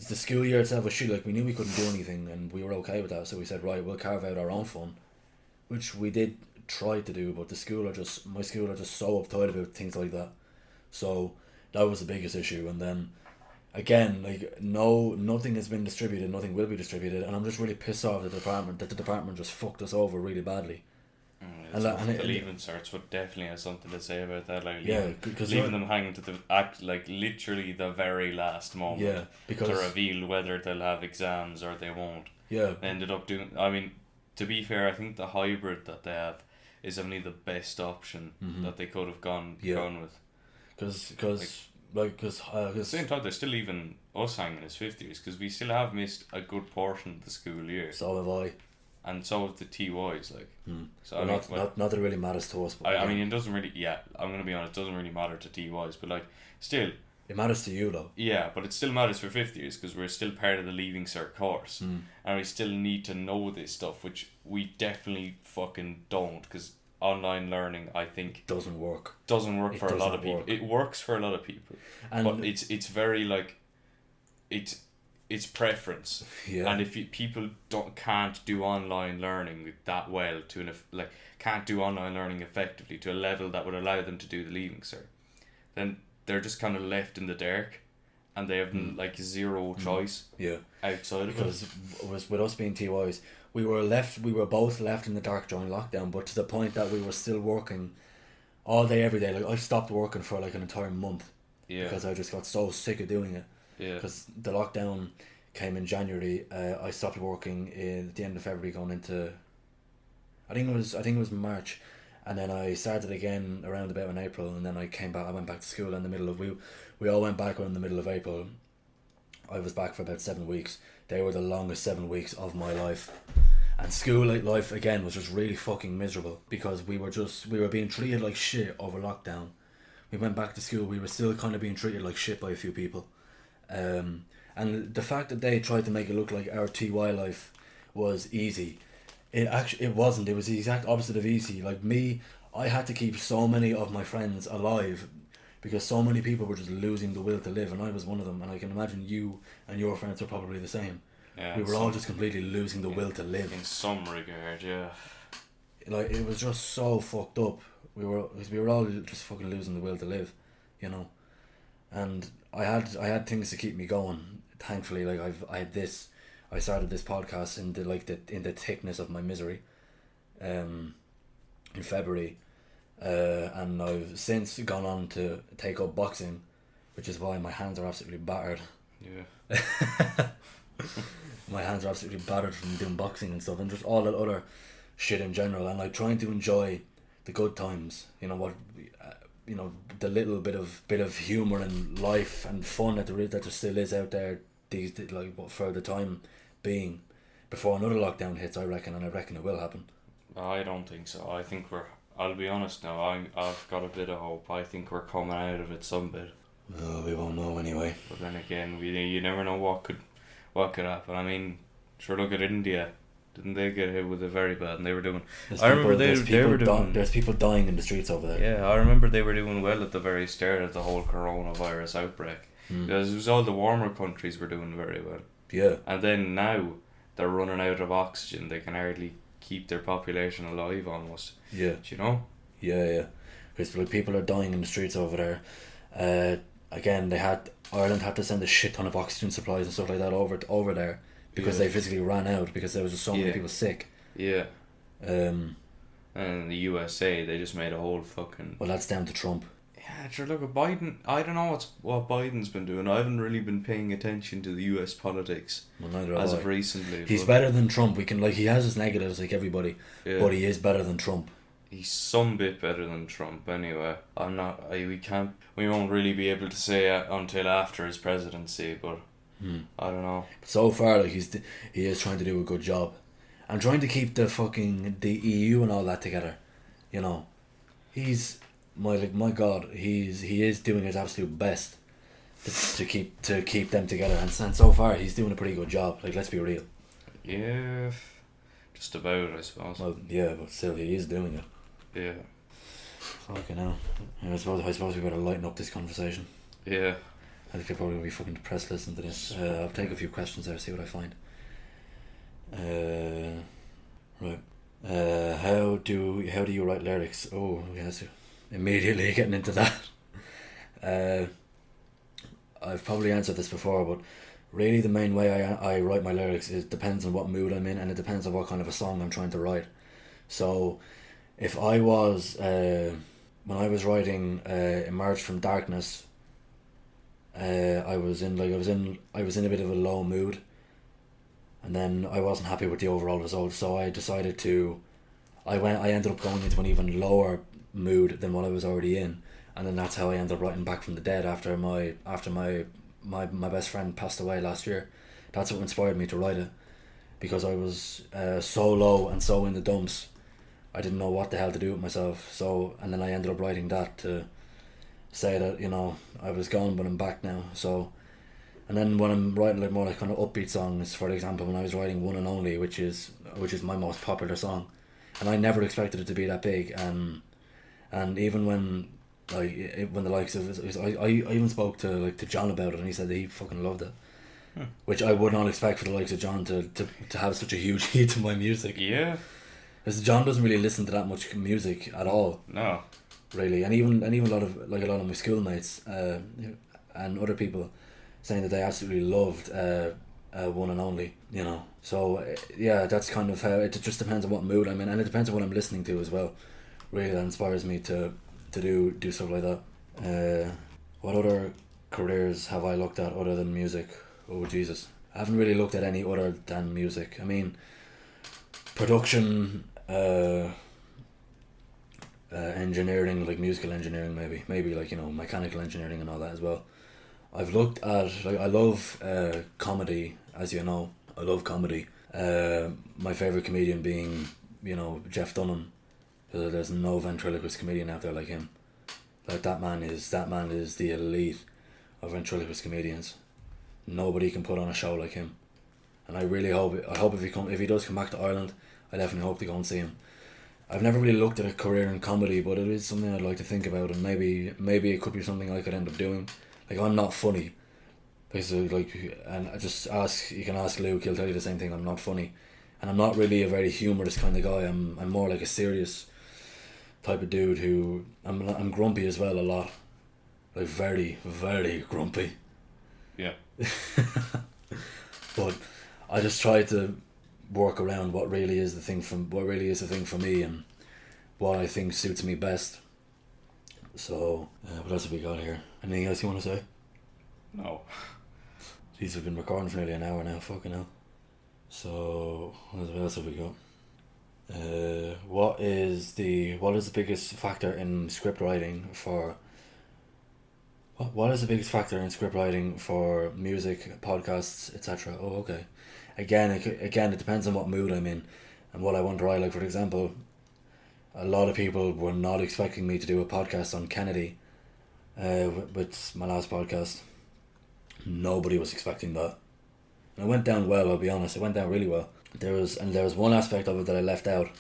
The school year itself was shit. Like, we knew we couldn't do anything, and we were okay with that, so we said, right, we'll carve out our own fun, which we did try to do, but my school are just so uptight about things like that. So that was the biggest issue. And then again, like, nothing has been distributed, nothing will be distributed, and I'm just really pissed off at the department just fucked us over really badly. The leaving certs would definitely have something to say about that. Like, because leaving them hanging to literally the very last moment. Yeah, because to reveal whether they'll have exams or they won't. Yeah. They ended up doing. I mean, to be fair, I think the hybrid that they have is only the best option that they could have gone with. Because at the same time, they're still leaving us hanging as 50s, because we still have missed a good portion of the school year. So have I. And so have the TYs, like. So well, not that it really matters to us. But I mean, it doesn't really. Yeah, I'm gonna be honest. It doesn't really matter to TYs, but like, still. It matters to you though. Yeah, but it still matters for 50s, because we're still part of the Leaving Cert course, and we still need to know this stuff, which we definitely fucking don't, because online learning, I think, doesn't work for a lot of people. It works for a lot of people, but it's very like, it's preference. Yeah. And if people can't do online learning that well can't do online learning effectively to a level that would allow them to do the Leaving Cert, then they're just kind of left in the dark, and they have zero choice. Yeah. Outside of it. Because with us being TYs, we were both left in the dark during lockdown, but to the point that we were still working all day every day. Like, I stopped working for like an entire month. Yeah. Because I just got so sick of doing it. Yeah. Because the lockdown came in January. I stopped working at the end of February, going into, I think it was March, and then I started again around about in April, and then I went back to school in the middle of, we all went back in the middle of April. I was back for about 7 weeks. They were the longest 7 weeks of my life. And school life again was just really fucking miserable, because we were being treated like shit over lockdown. We went back to school, we were still kind of being treated like shit by a few people. And the fact that they tried to make it look like our TY life was easy, it wasn't. It was the exact opposite of easy. Like me, I had to keep so many of my friends alive because so many people were just losing the will to live, and I was one of them. And I can imagine you and your friends were probably the same. Yeah, we were all just completely losing the will to live. In some regard, yeah. Like, it was just so fucked up. We were all just fucking losing the will to live, you know. And I had things to keep me going. Thankfully, like I started this podcast in the thickness of my misery, in February, and I've since gone on to take up boxing, which is why my hands are absolutely battered. Yeah. My hands are absolutely battered from doing boxing and stuff, and just all that other shit in general. And like trying to enjoy the good times, you know, the little bit of humor and life and fun that there still is out there for the time being, before another lockdown hits, I reckon, and I reckon it will happen. I don't think so. I think I'll be honest now, I've got a bit of hope. I think we're coming out of it some bit. Oh, we won't know anyway. But then again, you never know what could happen. I mean, sure, look at India. Didn't they get hit with it very bad? And they were doing... There's people dying in the streets over there. Yeah, I remember they were doing well at the very start of the whole coronavirus outbreak. Because it was all the warmer countries were doing very well. Yeah. And then now they're running out of oxygen. They can hardly keep their population alive almost. Yeah. Do you know? Yeah. Because like, people are dying in the streets over there. Again, Ireland had to send a shit ton of oxygen supplies and stuff like that over there because they physically ran out because there was just so many people sick. Yeah. And in the USA, they just made a whole fucking... Well, that's down to Trump. Yeah, sure, look at Biden. I don't know what Biden's been doing. I haven't really been paying attention to the US politics as of recently. He's better than Trump. He has his negatives like everybody, but he is better than Trump. He's some bit better than Trump anyway. We won't really be able to say it until after his presidency, but I don't know. So far, he is trying to do a good job. I'm trying to keep the EU and all that together. You know, he's my God. He is doing his absolute best to keep them together, and so far he's doing a pretty good job. Like, let's be real. Yeah, just about, I suppose. Well, yeah, but still, he is doing it. Yeah. Fucking hell. I suppose we better lighten up this conversation. Yeah. I think I'm probably going to be fucking depressed listening to this. I'll take a few questions there, see what I find. Right. How do you write lyrics? Oh, yes. Immediately getting into that. I've probably answered this before, but really the main way I write my lyrics depends on what mood I'm in, and it depends on what kind of a song I'm trying to write. So if I was when I was writing Emerge from Darkness, I was in a bit of a low mood, and then I wasn't happy with the overall result, so I decided I ended up going into an even lower mood than what I was already in, and then that's how I ended up writing Back from the Dead after my best friend passed away last year. That's what inspired me to write it, because I was so low and so in the dumps. I didn't know what the hell to do with myself. And then I ended up writing that to say that, you know, I was gone but I'm back now. So, and then when I'm writing more like kind of upbeat songs, for example, when I was writing One and Only, which is my most popular song, and I never expected it to be that big, and even when the likes of I even spoke to John about it, and he said that he fucking loved it. Which I would not expect for the likes of John to have such a huge heat to my music. Yeah. Because John doesn't really listen to that much music at all. No. Really, and even a lot of my schoolmates and other people saying that they absolutely loved One and Only. You know, so yeah, that's kind of how it just depends on what mood I'm in, and it depends on what I'm listening to as well. Really, that inspires me to do stuff like that. What other careers have I looked at other than music? Oh Jesus, I haven't really looked at any other than music. I mean, production, engineering, like musical engineering, maybe like, you know, mechanical engineering and all that as well. I've looked at, I love comedy, as you know. I love comedy. My favourite comedian being, you know, Jeff Dunham. There's no ventriloquist comedian out there like him. Like, that man is the elite of ventriloquist comedians. Nobody can put on a show like him. And I really hope if he does come back to Ireland, I definitely hope to go and see him. I've never really looked at a career in comedy, but it is something I'd like to think about, and maybe it could be something I could end up doing. Like, I'm not funny, basically. Like, and you can ask Luke, he'll tell you the same thing. I'm not funny, and I'm not really a very humorous kind of guy. I'm more like a serious type of dude who I'm grumpy as well a lot, like very, very grumpy. Yeah. But I just try to work around what really is the thing for me and what I think suits me best. So what else have we got here? Anything else you want to say? No. These have been recording for nearly an hour now. Fucking hell. So what else have we got? What is the biggest factor in script writing for? What is the biggest factor in script writing for music, podcasts, etc.? Oh, okay. Again, it depends on what mood I'm in and what I want to write. Like, for example, a lot of people were not expecting me to do a podcast on Kennedy with my last podcast. Nobody was expecting that. And it went down well, I'll be honest. It went down really well. There was one aspect of it that I left out,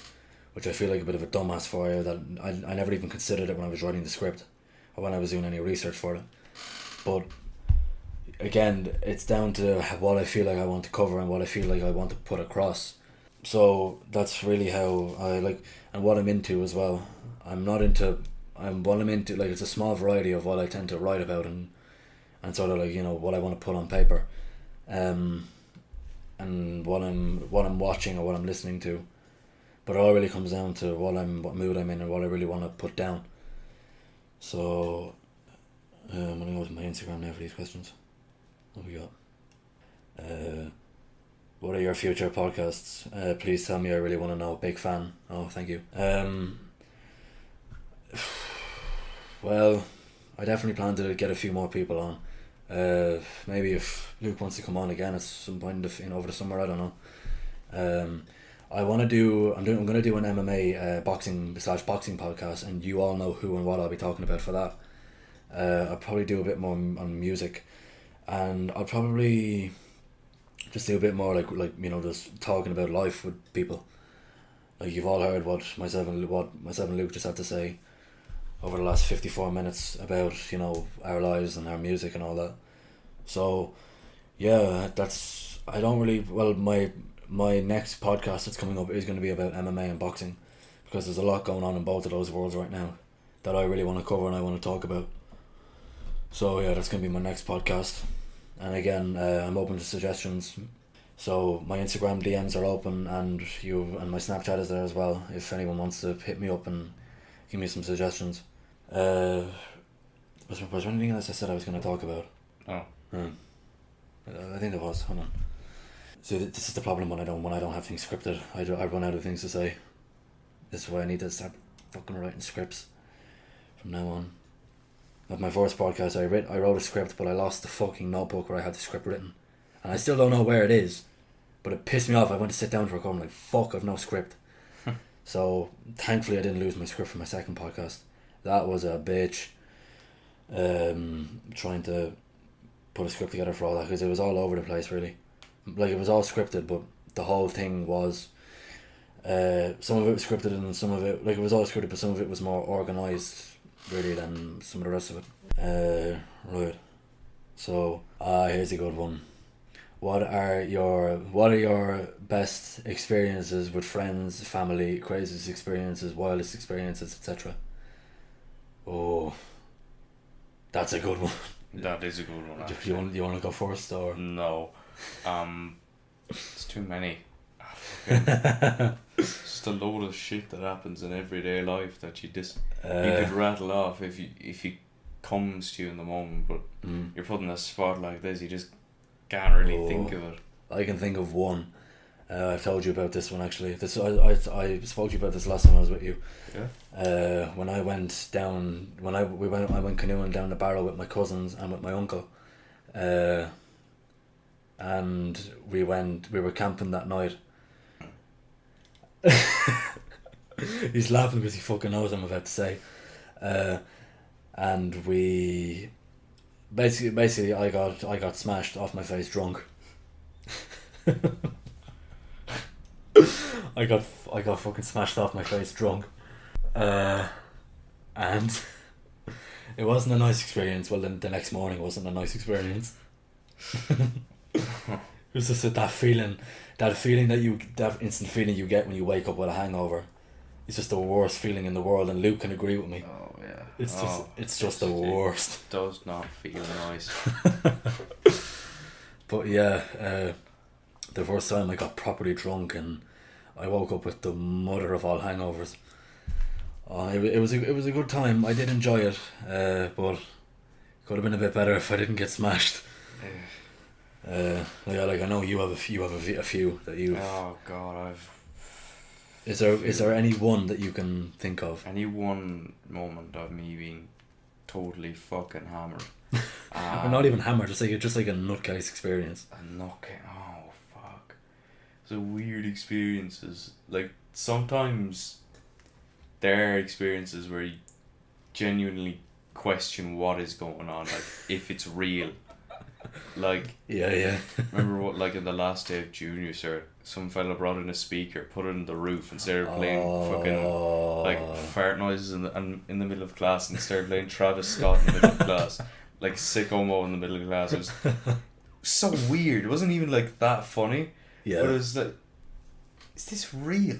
which I feel like a bit of a dumbass for you, that I never even considered it when I was writing the script or when I was doing any research for it. But again, it's down to what I feel like I want to cover and what I feel like I want to put across. So that's really how I like, and what I'm into as well. What I'm into, like, it's a small variety of what I tend to write about and sort of like, you know, what I want to put on paper, and what I'm watching or what I'm listening to. But it all really comes down to what mood I'm in and what I really want to put down. So I'm gonna go to my Instagram now for these questions. What we got? What are your future podcasts? Please tell me, I really want to know. Big fan. Oh, thank you. Well, I definitely plan to get a few more people on. Maybe if Luke wants to come on again at some point over the summer, I don't know. I'm gonna do an MMA boxing podcast, and you all know who and what I'll be talking about for that. I'll probably do a bit more on music, and I'll probably just do a bit more like you know, just talking about life with people. Like, you've all heard what myself and Luke just had to say over the last 54 minutes about, you know, our lives and our music and all that. So yeah, my next podcast that's coming up is going to be about MMA and boxing, because there's a lot going on in both of those worlds right now that I really want to cover and I want to talk about. So yeah, that's going to be my next podcast. And again, I'm open to suggestions. So my Instagram DMs are open, and my Snapchat is there as well, if anyone wants to hit me up and give me some suggestions. Was there anything else I said I was going to talk about? Oh. I think there was. Hold on. So this is the problem when I don't have things scripted. I run out of things to say. This is why I need to start fucking writing scripts from now on. With my first podcast, I wrote a script, but I lost the fucking notebook where I had the script written, and I still don't know where it is. But it pissed me off. I went to sit down to record. I'm like, fuck, I've no script. So thankfully, I didn't lose my script for my second podcast. That was a bitch. Trying to put a script together for all that, because it was all over the place, really. Like, it was all scripted, but the whole thing was, some of it was scripted and some of it, like, it was all scripted, but some of it was more organised, really, than some of the rest of it. Right. So, here's a good one. What are your best experiences with friends, family, craziest experiences, wildest experiences, etc.? Oh, that's a good one. That is a good one, actually. You want to go first, or? No. It's too many. Just a load of shit that happens in everyday life that you could rattle off if you comes to you in the moment, but you're put in a spot like this, you just can't really think of it. I can think of one. I've told you about this one, actually. I spoke to you about this last time I was with you. Yeah. When I went down, I went canoeing down the Barrow with my cousins and with my uncle, and we were camping that night. He's laughing because he fucking knows what I'm about to say. And we basically I got smashed off my face drunk. fucking smashed off my face drunk, and it wasn't a nice experience. Well, then the next morning wasn't a nice experience. It was just that feeling that instant feeling you get when you wake up with a hangover. It's just the worst feeling in the world, and Luke can agree with me. Oh yeah. It's just the worst. It does not feel nice. But yeah, the first time I got properly drunk and I woke up with the mother of all hangovers. It was a good time. I did enjoy it, but it could have been a bit better if I didn't get smashed. Like I know you have a few that you. Oh God, Is there any one that you can think of? Any one moment of me being totally fucking hammered. Not even hammered, just like a nutcase experience. A nutcase. Oh fuck. So weird experiences. Like sometimes there are experiences where you genuinely question what is going on, like if it's real. Like yeah. Remember what, like in the last day of junior cert, some fella brought in a speaker, put it on the roof, and started playing fucking like fart noises in the middle of class, and started playing Travis Scott in the middle of class, like Sicko Mo in the middle of class. It was so weird. It wasn't even like that funny. Yeah. But it was like, is this real?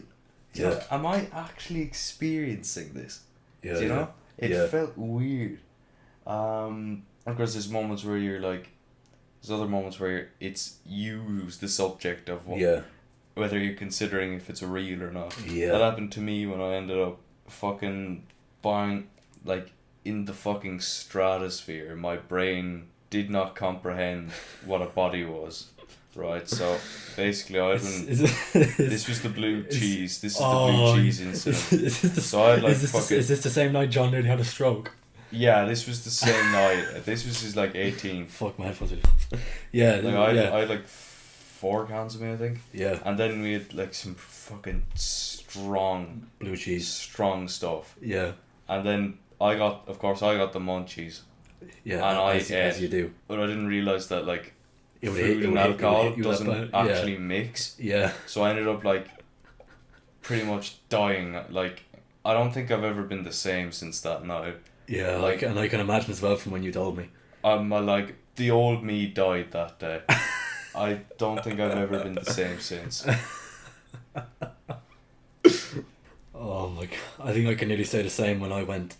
Yeah. Am I actually experiencing this? Yeah. Do you know? It Yeah. felt weird. Of course, there's moments where you're like, there's other moments where it's you who's the subject of what, whether you're considering if it's real or not. Yeah. That happened to me when I ended up fucking buying, like, in the fucking stratosphere. My brain did not comprehend what a body was. Right, so basically this was the blue cheese. This is the blue cheese incident. Is this the same night John nearly had a stroke? Yeah, this was the same night. This was his like 18. Fuck, my headphones. Yeah, like I had like 4 cans of me, I think. Yeah. And then we had like some fucking strong blue cheese, strong stuff. Yeah. And then I got the munchies. Yeah. And I ate, as you do. But I didn't realize that like food and alcohol doesn't actually mix. Yeah. So I ended up like pretty much dying. Like I don't think I've ever been the same since that night. Yeah, like, and I can imagine as well from when you told me. Like the old me died that day. I don't think I've ever been the same since. Oh my god! I think I can nearly say the same when I went.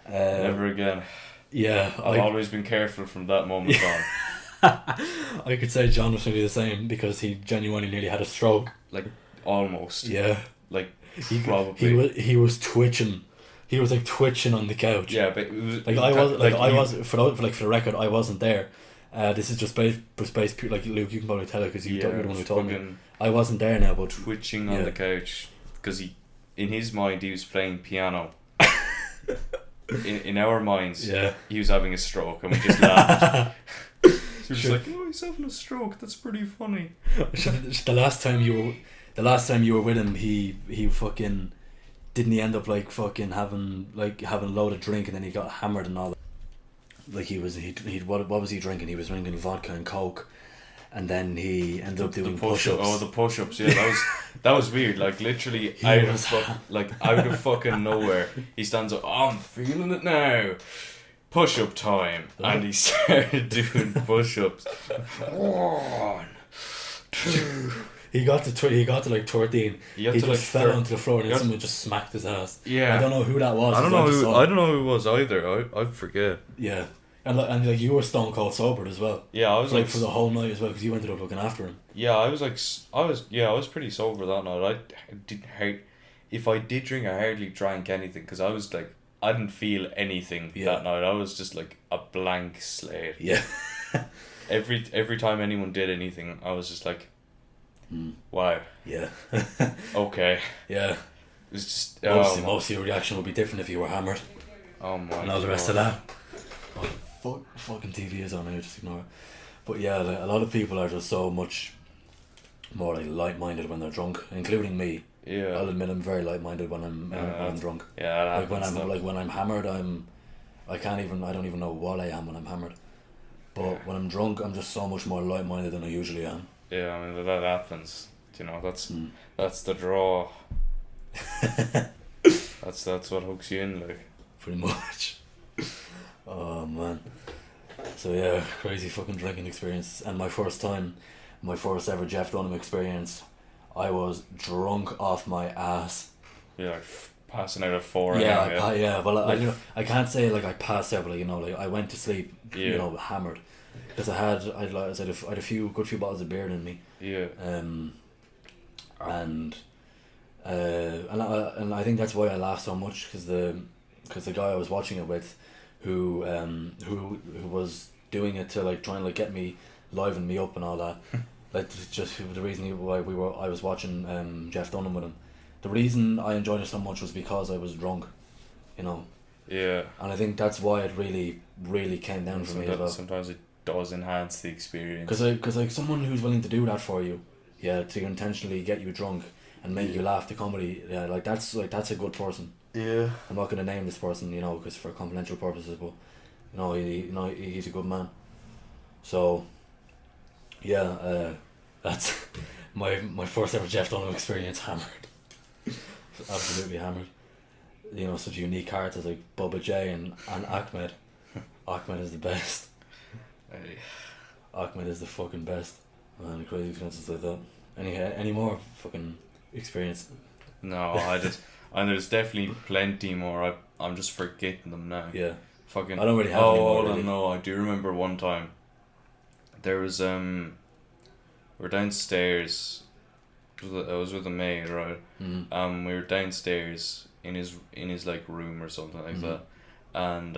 Never again. Yeah, I've always been careful from that moment on. I could say John was nearly the same because he genuinely nearly had a stroke. Like almost. Yeah. Like probably. He was twitching. He was like twitching on the couch. Yeah, but it was, like I was for the record, I wasn't there. This is just based like Luke. You can probably tell it because you're the one who told me. I wasn't there now, but twitching on the couch because in his mind he was playing piano. in our minds, he was having a stroke, and we just laughed. So we're just like, oh, he's having a stroke. That's pretty funny. The last time you were with him, he fucking. Didn't he end up like fucking having a load of drink and then he got hammered and all that? Like what was he drinking? He was drinking vodka and coke, and then he ended up doing push-ups. Oh, the push-ups, yeah, that was weird. Like literally out of fucking nowhere, he stands up. Oh, I'm feeling it now. Push-up time, and he started doing push-ups. 1, 2. He got to like 13. He just fell onto the floor and someone just smacked his ass. Yeah. I don't know who that was. I don't know who it was either. I forget. Yeah. And like you were stone cold sober as well. Yeah, I was like for the whole night as well because you ended up looking after him. Yeah, I was pretty sober that night. I didn't if I did drink, I hardly drank anything because I was like, I didn't feel anything that night. I was just like a blank slate. Yeah. Every time anyone did anything, I was just like, wow. Yeah. Okay. Yeah. It was just most of your reaction would be different if you were hammered. Oh my god. And all the rest of that. Fucking TV is on now, just ignore it. But yeah, like, a lot of people are just so much more like light-minded when they're drunk, including me. Yeah. I'll admit I'm very light-minded when I'm drunk. Yeah. Like when I'm hammered, I don't even know what I am when I'm hammered. But when I'm drunk, I'm just so much more light-minded than I usually am. Yeah, I mean that happens. You know, that's the draw. That's what hooks you in, like. Pretty much. Oh man. So yeah, crazy fucking drinking experience. And my first ever Jeff Dunham experience, I was drunk off my ass. Yeah, like passing out at 4 Yeah, a.m. Well, I can't say like I passed out, but like, like I went to sleep, hammered, because I had a good few bottles of beer in me. Yeah. And I think that's why I laughed so much, because the guy I was watching it with, who was doing it to like try and like get me, liven me up and all that. Like just the reason why I was watching Jeff Dunham with him. The reason I enjoyed it so much was because I was drunk, Yeah. And I think that's why it really, really came down for me as well. Sometimes it does enhance the experience. Because like someone who's willing to do that for you, to intentionally get you drunk and make you laugh to comedy, that's a good person. Yeah. I'm not gonna name this person, because for confidential purposes, but he's a good man. So, that's my first ever Jeff Dunham experience. Hammered. Absolutely hammered. Such unique characters like Bubba J and Ahmed. Ahmed is the best. Hey. Ahmed is the fucking best. Man, crazy experiences like that. Any more fucking experience? No, and there's definitely plenty more. I'm just forgetting them now. Yeah. Fucking. I don't really have any more. Oh, no, I do remember one time. There was we're downstairs. I was with a mate, right? Mm-hmm. We were downstairs in his like room or something like that, and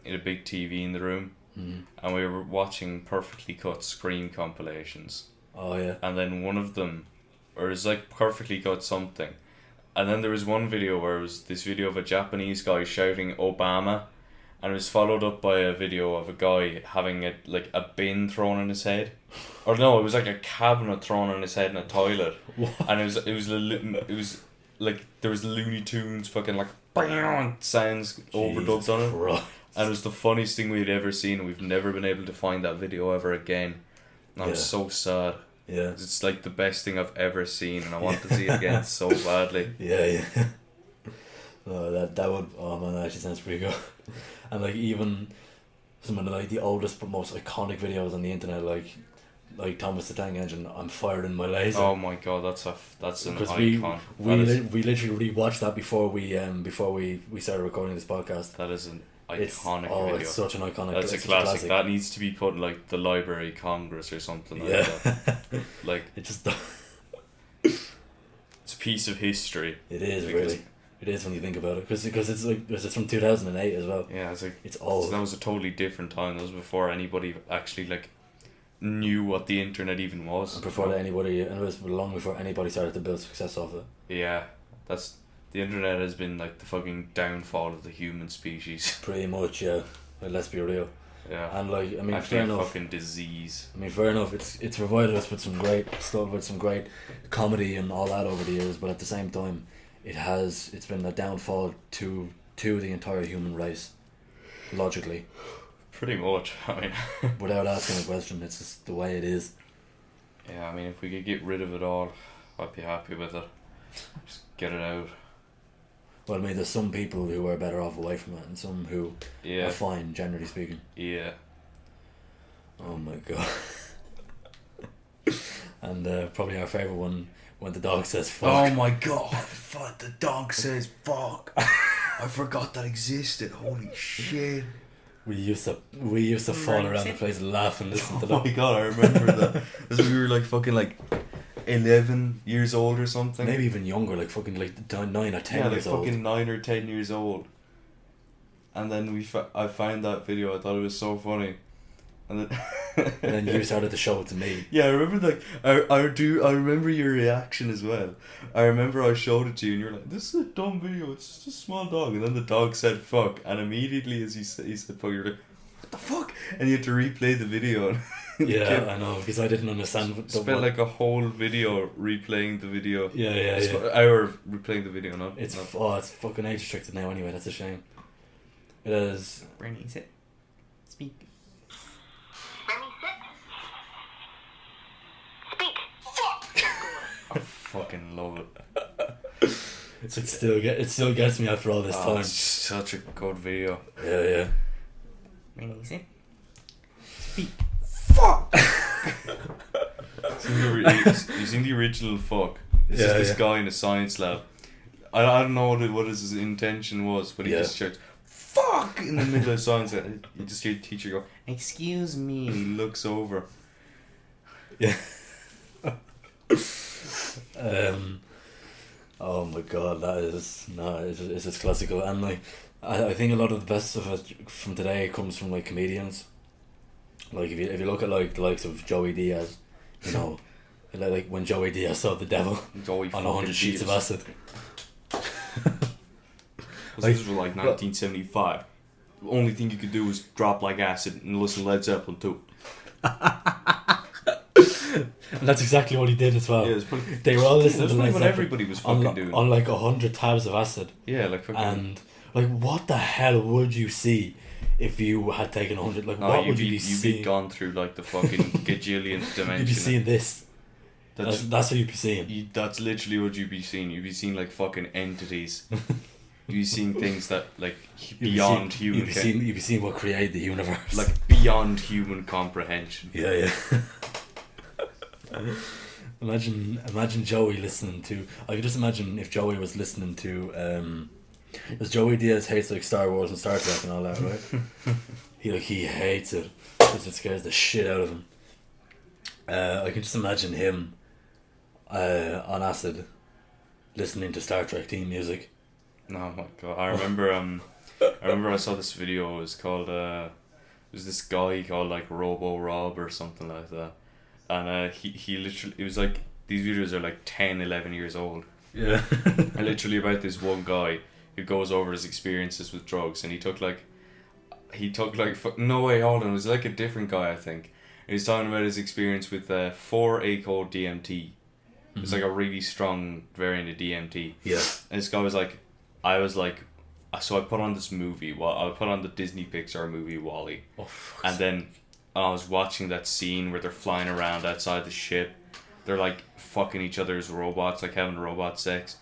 he had a big TV in the room, and we were watching perfectly cut Scream compilations. Oh yeah. And then one of them, or it was like perfectly cut something, and then there was one video where it was this video of a Japanese guy shouting Obama, and it was followed up by a video of a guy having a bin thrown on his head. Or no, it was like a cabinet thrown on his head in a toilet. What? And it was like there was Looney Tunes fucking like bang sounds overdubbed on it. Christ. And it was the funniest thing we'd ever seen, and we've never been able to find that video ever again. And I'm so sad. Yeah. It's like the best thing I've ever seen, and I want to see it again so badly. Yeah. Oh, that would. Oh man, that actually sounds pretty good. And like even some of the oldest but most iconic videos on the internet, like Thomas the Tank Engine, I'm firing my laser. Oh my god, that's an icon. We literally rewatched that before we started recording this podcast. That is an iconic video. It's such an iconic. That's a classic. That needs to be put in like the Library of Congress or something like that. Like it just. It's a piece of history. It is really. It is when you think about it, because it's from 2008 as well. Yeah, it's old. So that was a totally different time. That was before anybody actually knew what the internet even was. And before that anybody, and it was long before anybody started to build success off it. Yeah, the internet has been like the fucking downfall of the human species. Pretty much, yeah. Like, let's be real. Yeah. And actually fair enough. Fucking disease. Fair enough. It's provided us with some great stuff, with some great comedy and all that over the years, but at the same time, it's been a downfall to the entire human race, logically. Pretty much. I mean, without asking a question, it's just the way it is. Yeah, I mean, if we could get rid of it all, I'd be happy with it. Just get it out. Well, there's some people who are better off away from it, and some who are fine, generally speaking. Yeah. Oh my god. And probably our favourite one, when the dog says fuck. Oh my god, fuck, the dog says fuck. I forgot that existed, holy shit. We used to fall around the place and laugh and listen to that. Oh my god, I remember that. As we were fucking 11 years old or something. Maybe even younger, fucking 9 or 10 years old. Yeah, fucking 9 or 10 years old. And then I found that video, I thought it was so funny. And then you started to show it to me. Yeah, I remember I remember your reaction as well. I remember I showed it to you and you're like, this is a dumb video, it's just a small dog. And then the dog said fuck, and immediately as he said fuck, you're like, what the fuck? And you had to replay the video. Yeah, I know, because I didn't understand. Spent a whole video replaying the video. Yeah. Hour replaying the video, not. It's fucking age restricted now anyway. That's a shame. It is. Bernie, sit. Speak. Bernie, sit. Speak. Fuck. I fucking love it. It still gets me after all this time. It's such a good video. Yeah. Amazing. Speak. Fuck. You've seen the original fuck. It's just this guy in a science lab. I don't know what his intention was, but he just shouts "fuck" in the middle of science lab. You just hear the teacher go, "Excuse me." He looks over. Yeah. Oh my god, it's just classical, and like I think a lot of the best stuff from today comes from like comedians. Like if you look at like the likes of Joey Diaz, you know, like when Joey Diaz saw the devil on 100 sheets of acid. This was like 1975. The only thing you could do was drop like acid and listen to Led Zeppelin too. And that's exactly what he did as well. Yeah, they were all listening to Led what Zeppelin everybody was fucking doing. On like 100 tabs of acid. Yeah, like fucking. And like, what the hell would you see if you had taken 100? Like, what would you be seeing? You'd be gone through like the fucking gajillionth dimension. You'd be seeing this. That's what you'd be seeing. That's literally what you'd be seeing. You'd be seeing like fucking entities. You'd be seeing things that like beyond human. You'd be seeing what created the universe. Like beyond human comprehension. Yeah. Imagine Joey listening to. I could just imagine if Joey was listening to. Because Joey Diaz hates like Star Wars and Star Trek and all that, right? he hates it because it scares the shit out of him. I can just imagine him on acid listening to Star Trek theme music. Oh my god! I remember I saw this video. It was called it was this guy called like Robo Rob or something like that, and he literally, it was like these videos are like 10, 11 years old. Yeah. And literally about this one guy who goes over his experiences with drugs, and he took like no way, hold on, it was like a different guy, I think. And he's talking about his experience with 4-A-called DMT. It's like a really strong variant of DMT. Yeah. And this guy was like, so I put on this movie. Well, I put on the Disney Pixar movie WALL-E. Oh, and then I was watching that scene where they're flying around outside the ship. They're like fucking each other's robots, like having robot sex.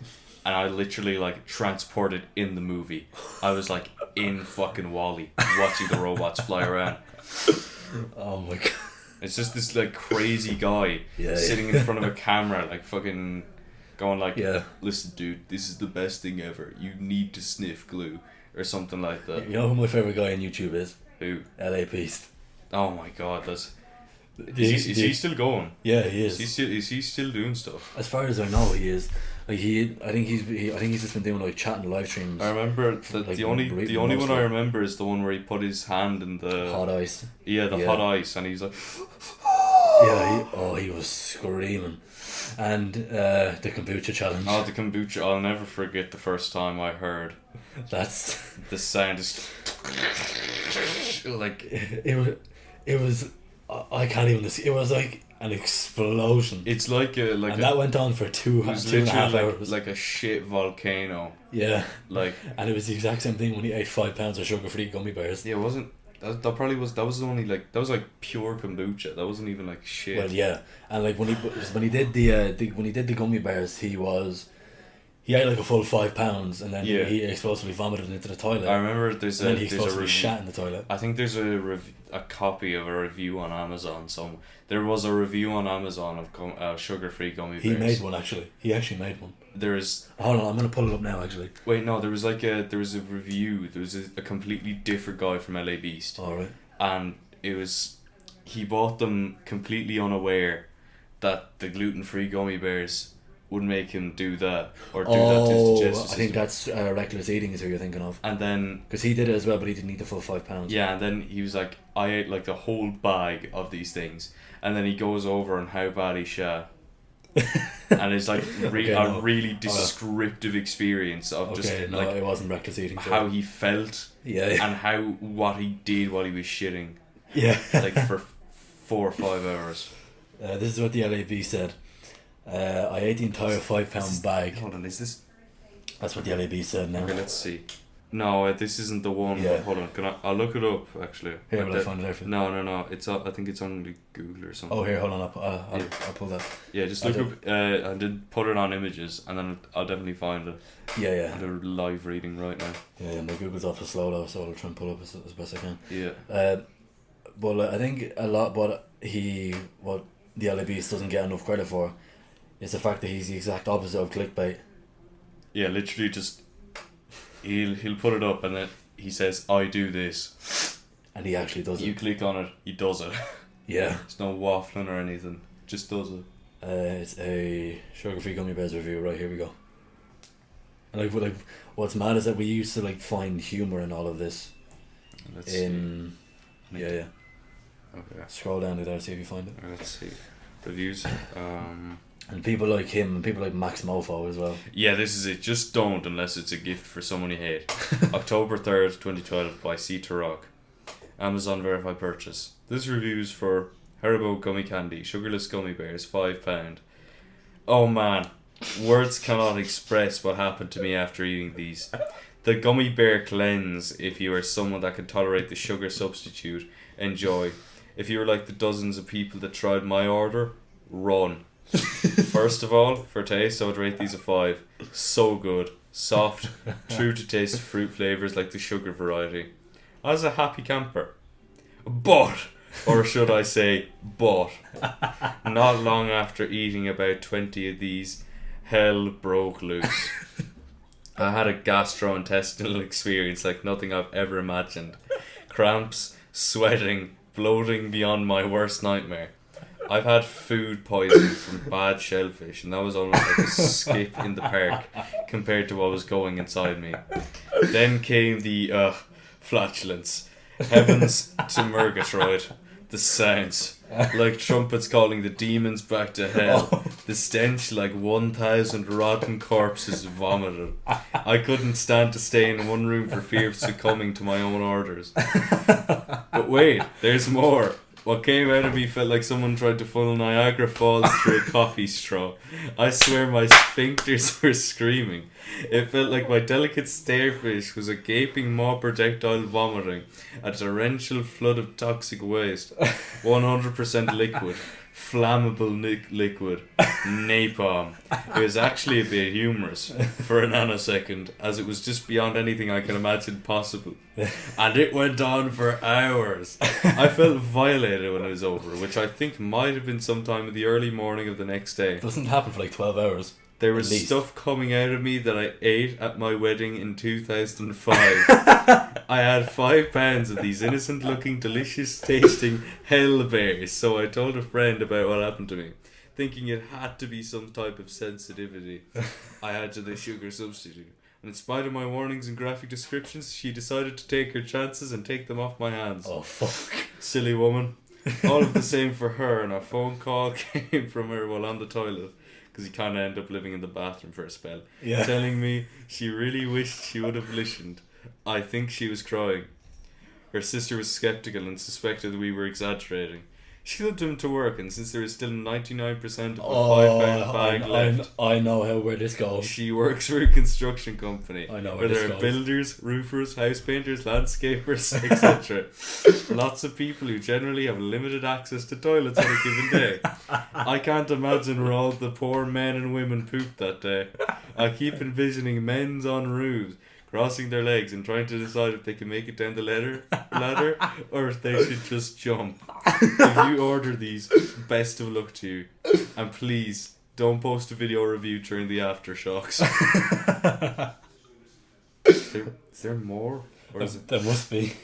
And I literally like transported in the movie. I was like in fucking WALL-E, watching the robots fly around. Oh my god. It's just this like crazy guy sitting in front of a camera, like fucking going like, listen dude, this is the best thing ever. You need to sniff glue or something like that. You know who my favourite guy on YouTube is? Who? LA Beast. Oh my god, that's... Is he still going? Yeah, he is. Is he still doing stuff? As far as I know, he is. Like I think he's just been doing like chatting live streams. I remember the only one I remember is the one where he put his hand in the hot ice. Yeah, hot ice, and he's like, yeah, he was screaming, and the kombucha challenge. Oh, the kombucha! I'll never forget the first time I heard. That's the sound is like it was. I can't even. It was like an explosion. It's like that went on for 2.5 hours. Like a shit volcano. Yeah. Like, and it was the exact same thing when he ate 5 pounds of sugar-free gummy bears. Yeah, it wasn't. That was only like, that was like pure kombucha. That wasn't even like shit. Well, yeah, and like when he did the gummy bears, he ate like a full 5 pounds, and then he explosively vomited into the toilet. I remember he explosively shat in the toilet. I think there's a copy of a review on Amazon. There was a review on Amazon of sugar-free gummy bears. He made one actually. He actually made one. There's... Hold on, I'm gonna pull it up now actually. Wait, no, there was a review. There was a completely different guy from LA Beast. Alright. And he bought them completely unaware that the gluten-free gummy bears would make him do that or do that to his digestive system. I think that's reckless eating is who you're thinking of. And then because he did it as well, but he didn't eat the full 5 pounds. Yeah, and then he was like, I ate like the whole bag of these things, and then he goes over on how bad he shat. And it's like a really descriptive experience of just like it wasn't reckless eating. How he felt, and what he did while he was shitting. Yeah, like for 4 or 5 hours. This is what the LAB said. I ate the entire 5 pound bag. Hold on, is this? That's what the LAB said now. Okay, let's see. No, this isn't the one. Yeah. Hold on, I'll look it up actually. Here, will I find it out for you? No. I think it's on Google or something. Oh, here, hold on. I'll pull that. Yeah, just look up. I did put it on images, and then I'll definitely find it. Yeah. I'm doing live reading right now. Yeah, my Google's awful slow though, so I'll try and pull up as best I can. Yeah. But I think a lot what the LA Beast doesn't get enough credit for is the fact that he's the exact opposite of clickbait. Yeah, literally just he'll put it up and then he says, I do this. And he actually does it. You click on it, he does it. Yeah. It's no waffling or anything. Just does it. It's a sugar-free gummy bears review. Right, here we go. And like what's mad is that we used to like find humour in all of this. Let's see. Yeah. Okay. Scroll down to there, see if you find it. Let's see. Reviews. And people like him and people like Max Mofo as well. Yeah, this is it. Just don't unless it's a gift for someone you hate. October 3rd, 2012 by C to Rock. Amazon verified purchase. This review is for Haribo gummy candy, sugarless gummy bears, £5. Oh man, words cannot express what happened to me after eating these. The gummy bear cleanse, if you are someone that can tolerate the sugar substitute, enjoy. If you are like the dozens of people that tried my order, run. First of all, for taste, I would rate these a 5. So good. Soft, true to taste fruit flavours like the sugar variety. I was a happy camper. But, or should I say, not long after eating about 20 of these, hell broke loose. I had a gastrointestinal experience like nothing I've ever imagined. Cramps, sweating, bloating beyond my worst nightmare. I've had food poisoning from bad shellfish, and that was almost like a skip in the park compared to what was going inside me. Then came the flatulence. Heavens to Murgatroyd. The sounds. Like trumpets calling the demons back to hell. The stench like 1,000 rotten corpses vomited. I couldn't stand to stay in one room for fear of succumbing to my own orders. But wait, there's more. What came out of me felt like someone tried to funnel Niagara Falls through a coffee straw. I swear my sphincters were screaming. It felt like my delicate starfish was a gaping maw projectile vomiting a torrential flood of toxic waste. 100% liquid. Flammable liquid. Napalm. It was actually a bit humorous for a nanosecond, as it was just beyond anything I can imagine possible. And it went on for hours. I felt violated when it was over, which I think might have been sometime in the early morning of the next day. It doesn't happen for like 12 hours. There was stuff coming out of me that I ate at my wedding in 2005. I had 5 pounds of these innocent looking, delicious tasting hell bears, so I told a friend about what happened to me, thinking it had to be some type of sensitivity I had to the sugar substitute. And in spite of my warnings and graphic descriptions, she decided to take her chances and take them off my hands. Oh fuck. Silly woman. All of the same for her, and a phone call came from her while on the toilet, because he kind of ended up living in the bathroom for a spell, telling me she really wished she would have listened. I think she was crying. Her sister was skeptical and suspected that we were exaggerating. She led him to work, and since there is still 99% of the £5 bag left, I know where this goes. She works for a construction company. I know where there are builders, roofers, house painters, landscapers, etc. Lots of people who generally have limited access to toilets on a given day. I can't imagine where all the poor men and women pooped that day. I keep envisioning men's on roofs, crossing their legs and trying to decide if they can make it down the ladder or if they should just jump. If you order these, best of luck to you. And please, don't post a video review during the aftershocks. Is there more? Or is it? There must be.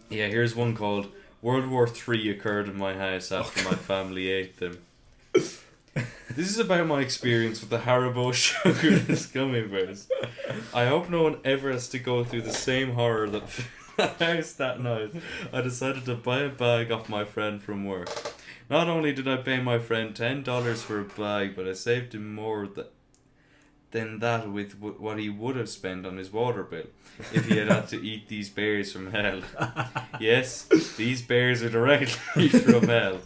Yeah, here's one called World War III occurred in my house after my family ate them. This is about my experience with the Haribo sugarless gummy bears. I hope no one ever has to go through the same horror that filled the house that night. I decided to buy a bag off my friend from work. Not only did I pay my friend $10 for a bag, but I saved him more than that with what he would have spent on his water bill if he had to eat these bears from hell. Yes, these bears are directly from hell.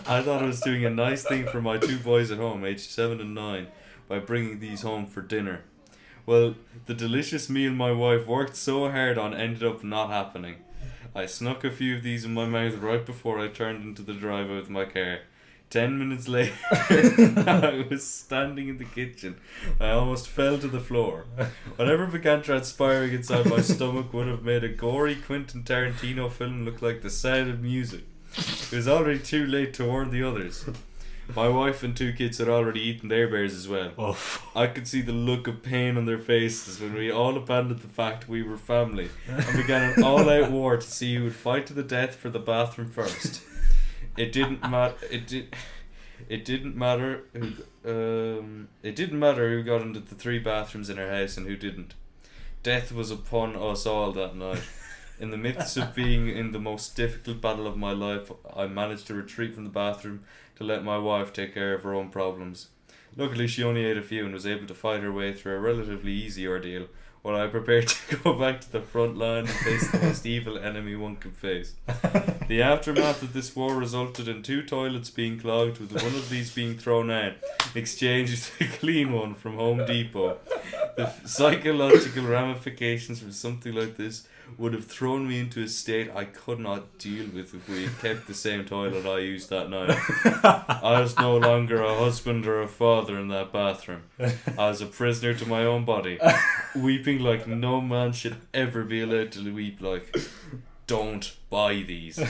I thought I was doing a nice thing for my 2 boys at home, aged 7 and 9, by bringing these home for dinner. Well, the delicious meal my wife worked so hard on ended up not happening. I snuck a few of these in my mouth right before I turned into the driveway with my car. 10 minutes later, I was standing in the kitchen. I almost fell to the floor. Whatever began transpiring inside my stomach would have made a gory Quentin Tarantino film look like The Sound of Music. It was already too late to warn the others. My wife and 2 kids had already eaten their bears as well. Oh. I could see the look of pain on their faces when we all abandoned the fact we were family and began an all-out war to see who would fight to the death for the bathroom first. It didn't matter. It didn't matter who got into the 3 bathrooms in our house and who didn't. Death was upon us all that night. In the midst of being in the most difficult battle of my life, I managed to retreat from the bathroom to let my wife take care of her own problems. Luckily, she only ate a few and was able to fight her way through a relatively easy ordeal, while I prepared to go back to the front line and face the most evil enemy one could face. The aftermath of this war resulted in 2 toilets being clogged, with one of these being thrown out, in exchange with a clean one from Home Depot. The psychological ramifications from something like this would have thrown me into a state I could not deal with if we had kept the same toilet I used that night. I was no longer a husband or a father in that bathroom. I was a prisoner to my own body, weeping like no man should ever be allowed to weep like. Don't buy these.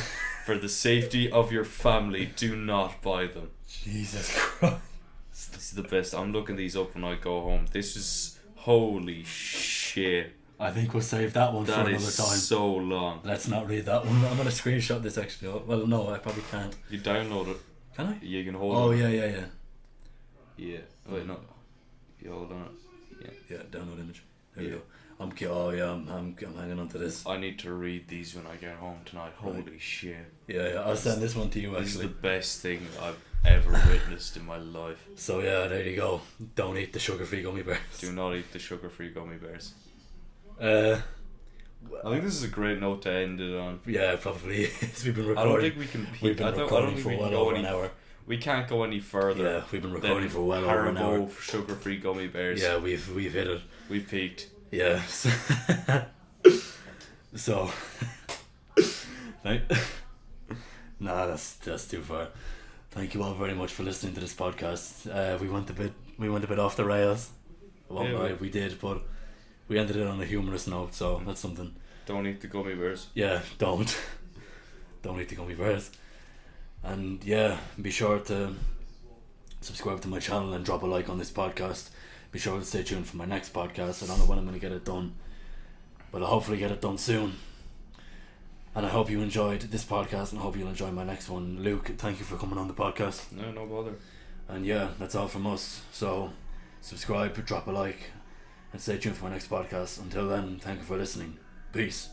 For the safety of your family, do not buy them. Jesus Christ. This is the best. I'm looking these up when I go home. This is holy shit. I think we'll save that one for another time. That is so long. Let's not read that one. I'm going to screenshot this actually. Well, no, I probably can't. You download it. Can I? You can hold it. Oh, yeah. Yeah. Wait, no. You hold on it. Yeah, download image. There we go. I'm hanging on to this. I need to read these when I get home tonight. Holy shit. Yeah, I'll send this one to you actually. This is the best thing I've ever witnessed in my life. So yeah, there you go. Don't eat the sugar-free gummy bears. Do not eat the sugar-free gummy bears. I think this is a great note to end it on. Yeah, probably is. We've been recording. I don't think we can We've been recording for well over an hour. We can't go any further. Yeah, we've been recording for well over an hour. Sugar-free gummy bears. Yeah, we've hit it. We peaked. Yeah. So nah, that's too far. Thank you all very much for listening to this podcast. We went a bit off the rails. We did, but we ended it on a humorous note, so that's something. Don't eat the gummy bears. Yeah, don't eat the gummy bears. And yeah, be sure to subscribe to my channel and drop a like on this podcast. Be sure to stay tuned for my next podcast. I don't know when I'm going to get it done, but I'll hopefully get it done soon. And I hope you enjoyed this podcast, and I hope you'll enjoy my next one. Luke, thank you for coming on the podcast. No bother. And yeah, that's all from us. So subscribe, drop a like, and stay tuned for my next podcast. Until then, thank you for listening. Peace.